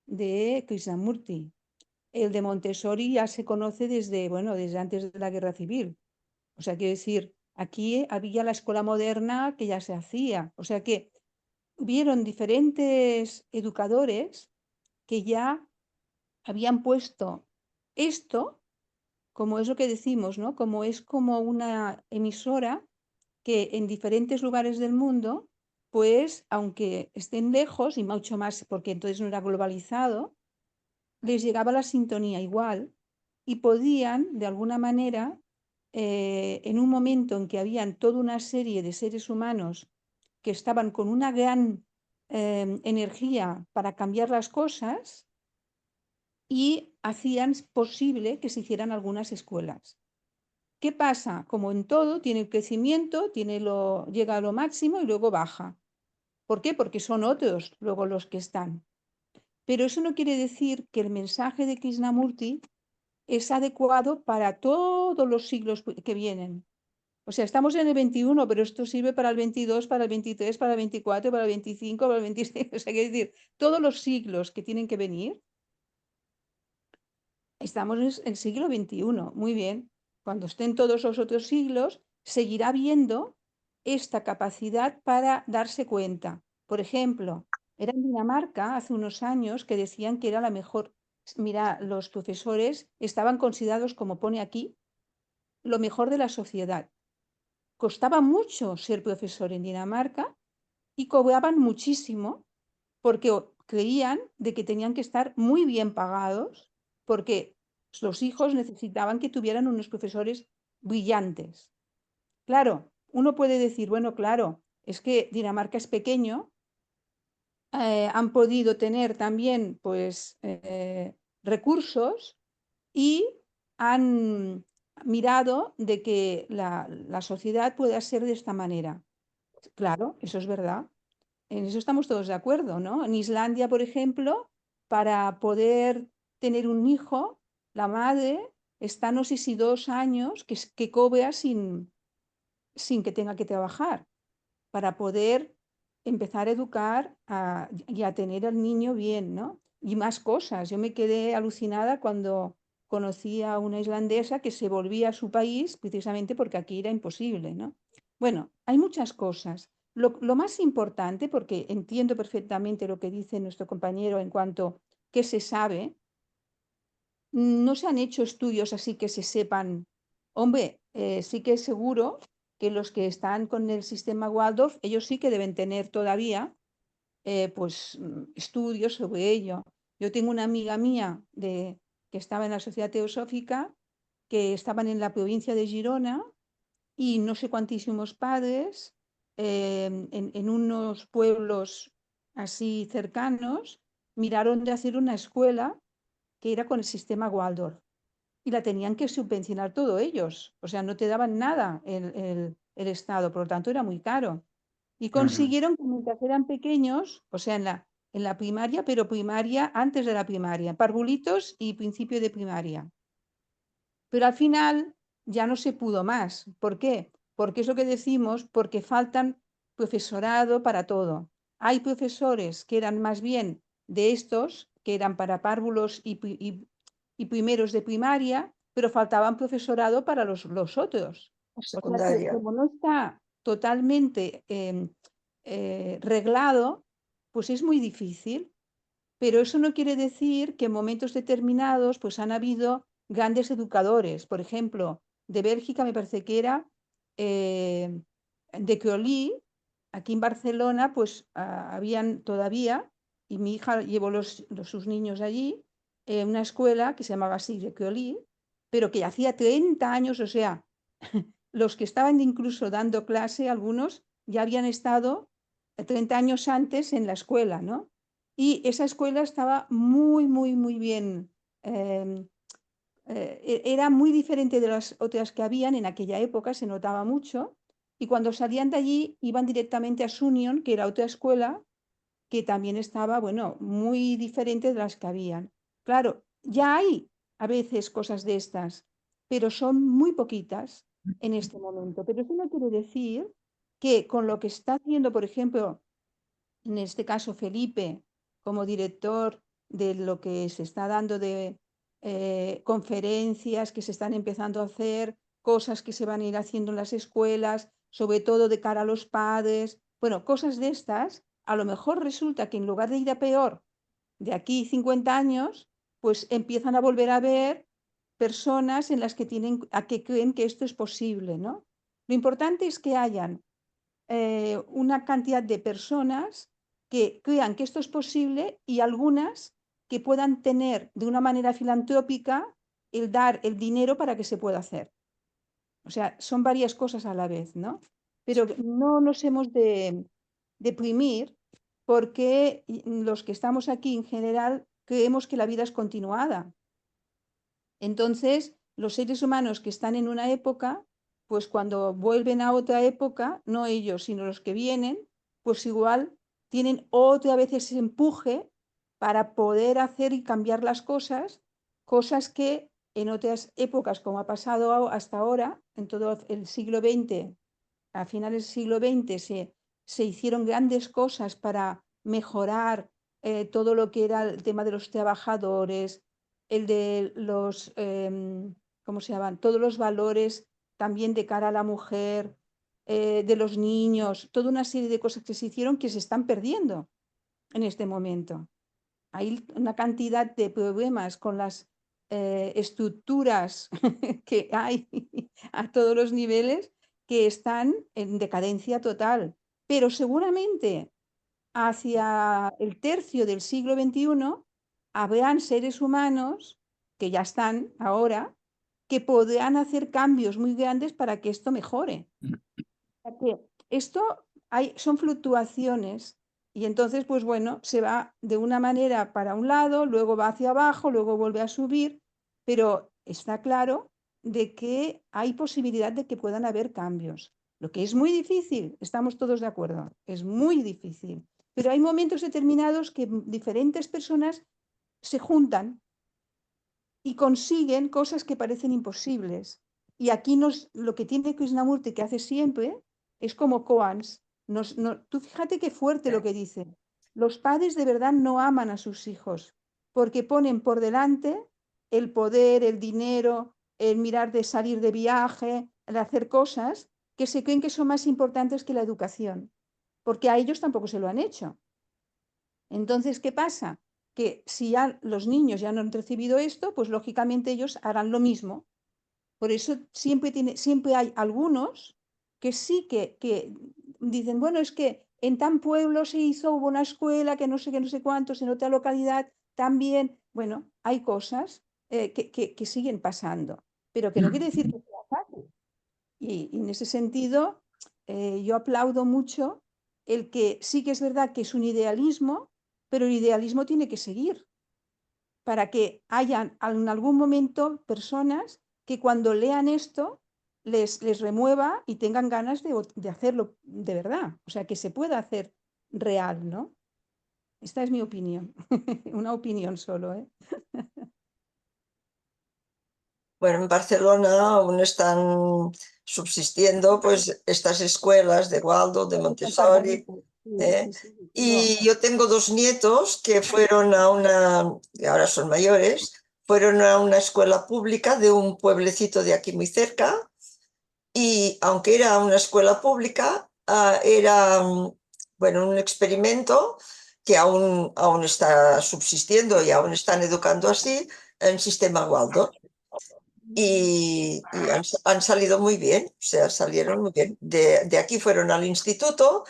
de Krishnamurti. El de Montessori ya se conoce desde, bueno, desde antes de la Guerra Civil. O sea, quiero decir, aquí había la escuela moderna que ya se hacía. O sea que hubieron diferentes educadores que ya habían puesto esto, como es lo que decimos, ¿no? Como es como una emisora que en diferentes lugares del mundo, pues aunque estén lejos y mucho más, porque entonces no era globalizado, les llegaba la sintonía igual y podían, de alguna manera, en un momento en que habían toda una serie de seres humanos que estaban con una gran energía para cambiar las cosas y hacían posible que se hicieran algunas escuelas. ¿Qué pasa? Como en todo, tiene crecimiento, llega a lo máximo y luego baja. ¿Por qué? Porque son otros luego los que están. Pero eso no quiere decir que el mensaje de Krishnamurti es adecuado para todos los siglos que vienen. O sea, estamos en el 21, pero esto sirve para el 22, para el 23, para el 24, para el 25, para el 26. O sea, quiere decir, todos los siglos que tienen que venir, estamos en el siglo XXI. Muy bien. Cuando estén todos los otros siglos, seguirá viendo esta capacidad para darse cuenta. Por ejemplo, era en Dinamarca hace unos años que decían que era la mejor. Mira, los profesores estaban considerados, como pone aquí, lo mejor de la sociedad. Costaba mucho ser profesor en Dinamarca y cobraban muchísimo porque creían de que tenían que estar muy bien pagados porque los hijos necesitaban que tuvieran unos profesores brillantes. Claro, uno puede decir, bueno, claro, es que Dinamarca es pequeño, han podido tener también pues recursos y han mirado de que la sociedad pueda ser de esta manera. Claro, eso es verdad. En eso estamos todos de acuerdo, ¿no? En Islandia, por ejemplo, para poder tener un hijo, la madre está no sé si 2 años que cobra sin que tenga que trabajar, para poder empezar a educar y a tener al niño bien, ¿no? Y más cosas. Yo me quedé alucinada cuando conocí a una islandesa que se volvía a su país precisamente porque aquí era imposible, ¿no? Bueno, hay muchas cosas. Lo más importante, porque entiendo perfectamente lo que dice nuestro compañero en cuanto que se sabe, no se han hecho estudios así que se sepan. Hombre, sí que es seguro que los que están con el sistema Waldorf, ellos sí que deben tener todavía pues estudios sobre ello. Yo tengo una amiga mía que estaba en la Sociedad Teosófica, que estaban en la provincia de Girona y no sé cuantísimos padres en unos pueblos así cercanos miraron de hacer una escuela que era con el sistema Waldorf y la tenían que subvencionar todos ellos. O sea, no te daban nada el Estado, por lo tanto era muy caro. Y consiguieron que mientras eran pequeños, o sea, en la primaria, pero primaria antes de la primaria, parvulitos y principio de primaria. Pero al final ya no se pudo más. ¿Por qué? Porque es lo que decimos, porque faltan profesorado para todo. Hay profesores que eran más bien de estos, que eran para párvulos y primeros de primaria, pero faltaban profesorado para los otros. O sea que Secundaria. como no está totalmente reglado, pues es muy difícil. Pero eso no quiere decir que en momentos determinados pues han habido grandes educadores. Por ejemplo, de Bélgica me parece que era de Creolí, aquí en Barcelona pues habían todavía, y mi hija llevó sus niños allí, una escuela que se llamaba Sigre-Cueilly, pero que hacía 30 años, o sea, los que estaban incluso dando clase, algunos ya habían estado 30 años antes en la escuela, ¿no? Y esa escuela estaba muy, muy, muy bien. Era muy diferente de las otras que habían en aquella época, se notaba mucho. Y cuando salían de allí, iban directamente a Sunyon, que era otra escuela que también estaba, bueno, muy diferente de las que habían. Claro, ya hay a veces cosas de estas, pero son muy poquitas en este momento. Pero eso no quiere decir que con lo que está haciendo, por ejemplo, en este caso Felipe, como director de lo que se está dando de conferencias que se están empezando a hacer, cosas que se van a ir haciendo en las escuelas, sobre todo de cara a los padres, bueno, cosas de estas, a lo mejor resulta que en lugar de ir a peor de aquí 50 años, pues empiezan a volver a ver personas en las que tienen, a que creen que esto es posible, ¿no? Lo importante es que hayan una cantidad de personas que crean que esto es posible y algunas que puedan tener de una manera filantrópica el dar el dinero para que se pueda hacer. O sea, son varias cosas a la vez, ¿no? Pero no nos hemos de deprimir porque los que estamos aquí en general creemos que la vida es continuada. Entonces, los seres humanos que están en una época, pues cuando vuelven a otra época, no ellos, sino los que vienen, pues igual tienen otra vez ese empuje para poder hacer y cambiar las cosas, cosas que en otras épocas, como ha pasado hasta ahora, en todo el siglo XX, a finales del siglo XX, se hicieron grandes cosas para mejorar todo lo que era el tema de los trabajadores, el de los, ¿cómo se llaman? Todos los valores también de cara a la mujer, de los niños, toda una serie de cosas que se hicieron que se están perdiendo en este momento. Hay una cantidad de problemas con las estructuras que hay a todos los niveles que están en decadencia total. Pero seguramente hacia el tercio del siglo XXI habrán seres humanos que ya están ahora, que podrán hacer cambios muy grandes para que esto mejore. Que esto son fluctuaciones y entonces, pues bueno, se va de una manera para un lado, luego va hacia abajo, luego vuelve a subir, pero está claro de que hay posibilidad de que puedan haber cambios. Lo que es muy difícil, estamos todos de acuerdo, es muy difícil, pero hay momentos determinados que diferentes personas se juntan y consiguen cosas que parecen imposibles. Y aquí lo que tiene Krishnamurti, que hace siempre, es como koans. Tú fíjate qué fuerte lo que dice. Los padres de verdad no aman a sus hijos porque ponen por delante el poder, el dinero, el mirar de salir de viaje, el hacer cosas que se creen que son más importantes que la educación, porque a ellos tampoco se lo han hecho. Entonces, ¿qué pasa? Que si ya los niños ya no han recibido esto, pues lógicamente ellos harán lo mismo. Por eso siempre hay algunos que sí que dicen, bueno, es que en tan pueblo hubo una escuela, que no sé cuántos, en otra localidad también. Bueno, hay cosas que siguen pasando, pero que no quiere decir que sea fácil. Y en ese sentido, yo aplaudo mucho el que sí que es verdad que es un idealismo, pero el idealismo tiene que seguir para que hayan en algún momento personas que cuando lean esto les remueva y tengan ganas de hacerlo de verdad, o sea, que se pueda hacer real, ¿no? Esta es mi opinión, una opinión solo, ¿eh? Bueno, en Barcelona aún están subsistiendo pues estas escuelas de Waldorf, de Montessori. ¿Eh? Sí. Y yo tengo dos nietos que fueron a una, y ahora son mayores, fueron a una escuela pública de un pueblecito de aquí muy cerca, y aunque era una escuela pública, era bueno, un experimento que aún está subsistiendo y aún están educando así en sistema Waldorf. Y han salido muy bien, o sea, salieron muy bien. De aquí fueron al instituto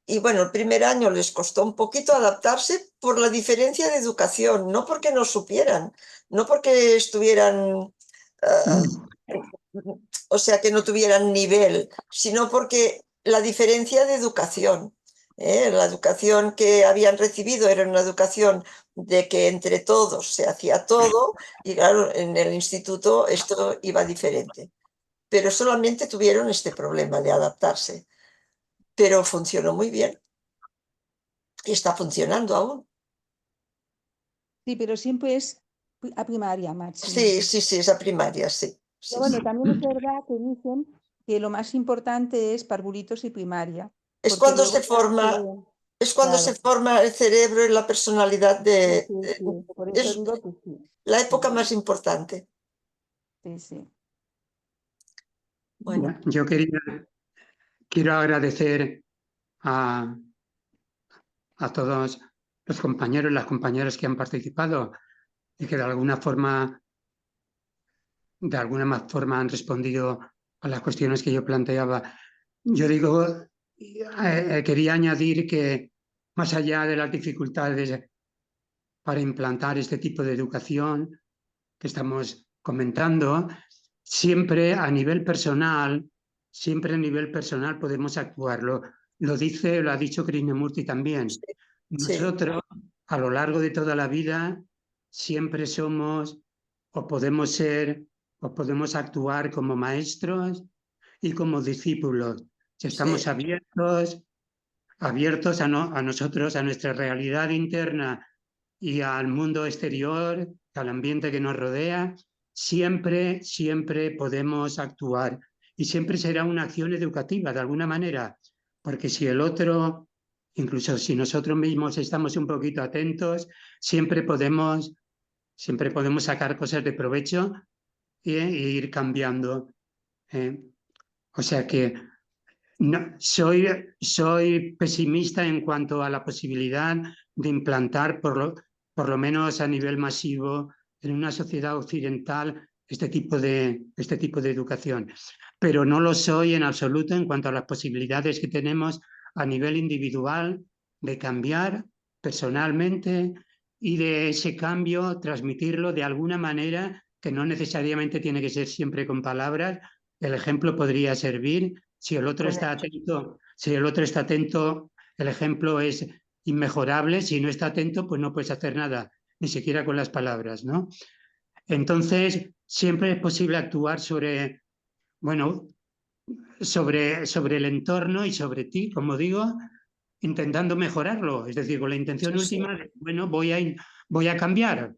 y bueno, el primer año les costó un poquito adaptarse por la diferencia de educación, no porque no supieran, no porque estuvieran, o sea, que no tuvieran nivel, sino porque la diferencia de educación. La educación que habían recibido era una educación de que entre todos se hacía todo, y claro, en el instituto esto iba diferente. Pero solamente tuvieron este problema de adaptarse. Pero funcionó muy bien y está funcionando aún. Sí, pero siempre es a primaria máximo. Sí, sí, sí, esa primaria, sí. Sí, Pero bueno, sí. también es verdad que dicen que lo más importante es parvulitos y primaria. Es Porque cuando luego se ya forma, es cuando se claro, forma el cerebro y la personalidad sí, sí, sí. Por eso es digo que sí. la época más importante. Sí, sí. Bueno, Yo quiero agradecer a todos los compañeros y las compañeras que han participado y que de alguna forma han respondido a las cuestiones que yo planteaba. Yo digo, quería añadir que más allá de las dificultades para implantar este tipo de educación que estamos comentando, siempre a nivel personal podemos actuarlo. Lo ha dicho Krishnamurti también. sí, Nosotros, a lo largo de toda la vida, siempre somos o podemos ser o podemos actuar como maestros y como discípulos. Si estamos sí, abiertos a nosotros, a nuestra realidad interna y al mundo exterior, al ambiente que nos rodea, siempre podemos actuar y siempre será una acción educativa de alguna manera, porque si el otro, incluso si nosotros mismos estamos un poquito atentos, siempre podemos, siempre podemos sacar cosas de provecho e ir cambiando. ¿eh? O sea que no, soy pesimista en cuanto a la posibilidad de implantar, por lo menos a nivel masivo, en una sociedad occidental, este tipo de educación. Pero no lo soy en absoluto en cuanto a las posibilidades que tenemos a nivel individual de cambiar personalmente y de ese cambio transmitirlo de alguna manera que no necesariamente tiene que ser siempre con palabras. El ejemplo podría servir. Si el otro con está hechos. atento, el ejemplo es inmejorable. Si no está atento, pues no puedes hacer nada, ni siquiera con las palabras, ¿no? Entonces, siempre es posible actuar bueno, sobre el entorno y sobre ti, como digo, intentando mejorarlo. Es decir, con la intención Sí, sí. última de, bueno, voy a cambiar.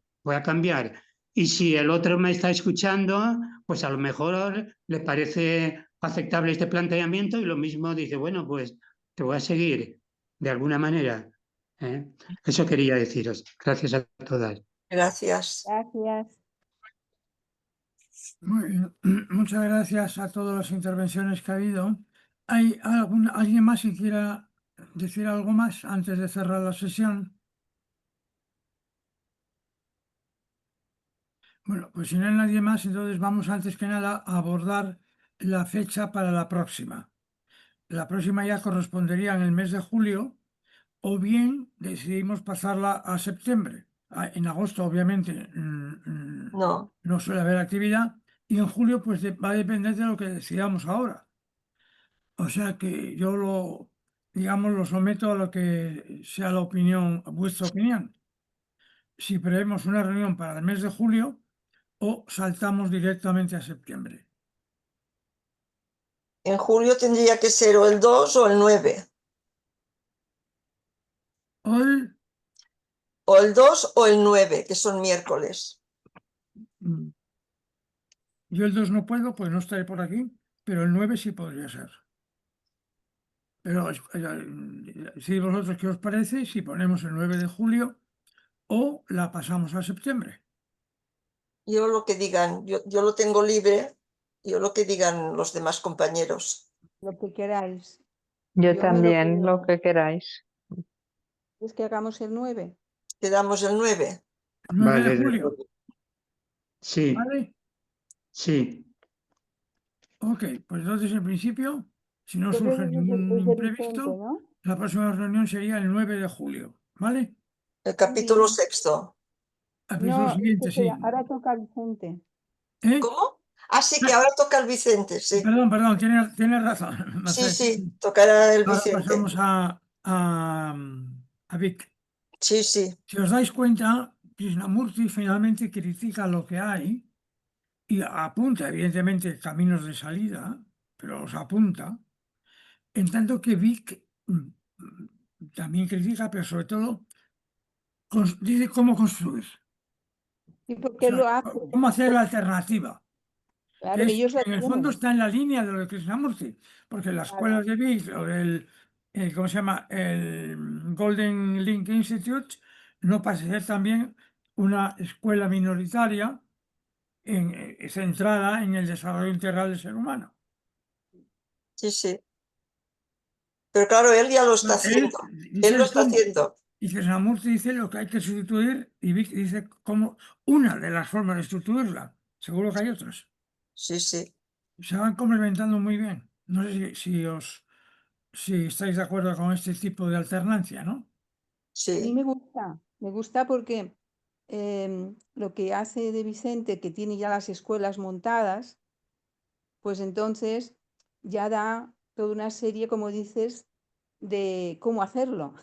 Y si el otro me está escuchando, pues a lo mejor le parece aceptable este planteamiento y lo mismo dice, bueno, pues te voy a seguir de alguna manera. ¿eh? Eso quería deciros. Gracias a todas. Gracias. Gracias. Muy bien. Muchas gracias a todas las intervenciones que ha habido. ¿Hay alguien más que quiera decir algo más antes de cerrar la sesión? Bueno, pues si no hay nadie más, entonces vamos antes que nada a abordar la fecha para la próxima. La próxima ya correspondería en el mes de julio, o bien decidimos pasarla a septiembre. En agosto, obviamente, No, no suele haber actividad, y en julio, pues va a depender de lo que decidamos ahora. O sea que yo digamos, lo someto a lo que sea vuestra opinión. Si prevemos una reunión para el mes de julio o saltamos directamente a septiembre. en julio tendría que ser o el 2 o el 9. Hoy, O el 2 o el 9, que son miércoles. yo el 2 no puedo, pues no estaré por aquí, pero el 9 sí podría ser. Pero si vosotros qué os parece, si ponemos el 9 de julio o la pasamos a septiembre. Yo lo que digan, yo lo tengo libre, yo lo que digan los demás compañeros. Lo que queráis. Yo Yo me lo también, lo creo. que queráis. ¿Es que hagamos el 9? Quedamos el 9. 9 de Vale, julio, sí, ¿vale? sí. Ok, pues entonces en principio, si no Entonces surge es ningún de Vicente, imprevisto, ¿no? La próxima reunión sería el 9 de julio, ¿vale? El capítulo bien. sexto. Capítulo No, siguiente, sí. ahora toca Vicente. ¿Eh? ¿Cómo? Ah, sí, que ahora toca el Vicente, sí. Perdón, tienes razón. Sí, Mercedes. sí, tocará el Ahora Vicente. pasamos a Vic. Sí, sí, Si os dais cuenta, Krishnamurti finalmente critica lo que hay y apunta, evidentemente, caminos de salida, pero los apunta, en tanto que Vic también critica, pero sobre todo dice cómo construir, ¿Y por o qué sea, lo hace? cómo hacer la alternativa, Claro, que es, ellos la en el fondo tienen. está en la línea de lo de Krishnamurti, porque las Claro. escuelas de Vic o ¿cómo se llama? El Golden Link Institute no pasa a ser también una escuela minoritaria centrada en el desarrollo integral del ser humano. sí, sí. Pero claro, él ya lo está Él haciendo. dice Él lo el está cómo, haciendo. y Krishnamurti dice lo que hay que sustituir, y Vic dice cómo una de las formas de sustituirla. Seguro que hay otras. Sí, sí, Se van complementando muy bien. No sé si estáis de acuerdo con este tipo de alternancia, ¿no? A mí sí, me gusta porque lo que hace de Vicente, que tiene ya las escuelas montadas, pues entonces ya da toda una serie, como dices, de cómo hacerlo.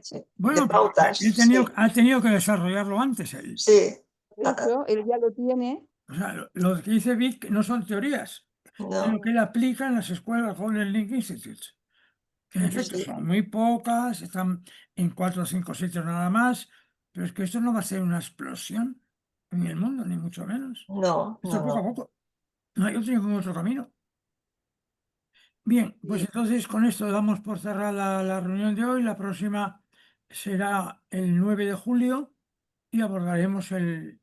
sí. De Bueno, pero pautas, sí, ha tenido que desarrollarlo antes él. sí. Por eso él ya lo tiene. O sea, lo que dice Vic no son teorías, es lo No, que él aplica en las escuelas Golden Link Institute, que en efecto sí, son muy pocas, están en 4 o 5 sitios nada más, pero es que esto no va a ser una explosión en el mundo, ni mucho menos. no, Esto no, poco a no. poco. No hay otro camino. Bien, pues Sí. entonces con esto damos por cerrada la reunión de hoy. La próxima será el 9 de julio y abordaremos el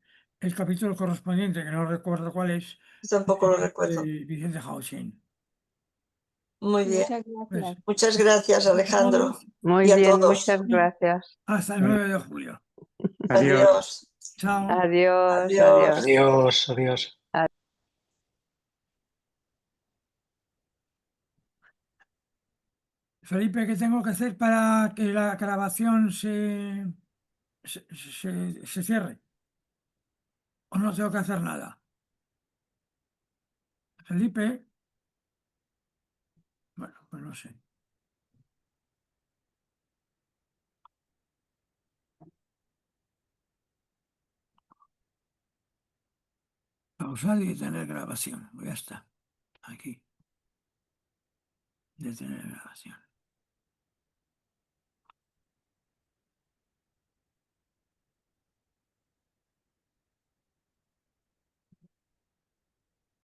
capítulo correspondiente, que no recuerdo cuál es, Tampoco lo recuerdo. de Vicente Haussín. Muy bien. Muchas Pues, gracias. Muchas gracias, a Alejandro. todos Muy Y a bien, todos. muchas gracias. hasta el 9 de julio. Adiós. Adiós. Chao. Adiós, Adiós. adiós. Adiós, adiós. Felipe, ¿qué tengo que hacer para que la grabación se cierre? ¿O no tengo que hacer nada? Felipe, bueno, pues no sé. Pausar y detener grabación. Pues ya está. Aquí. Detener grabación.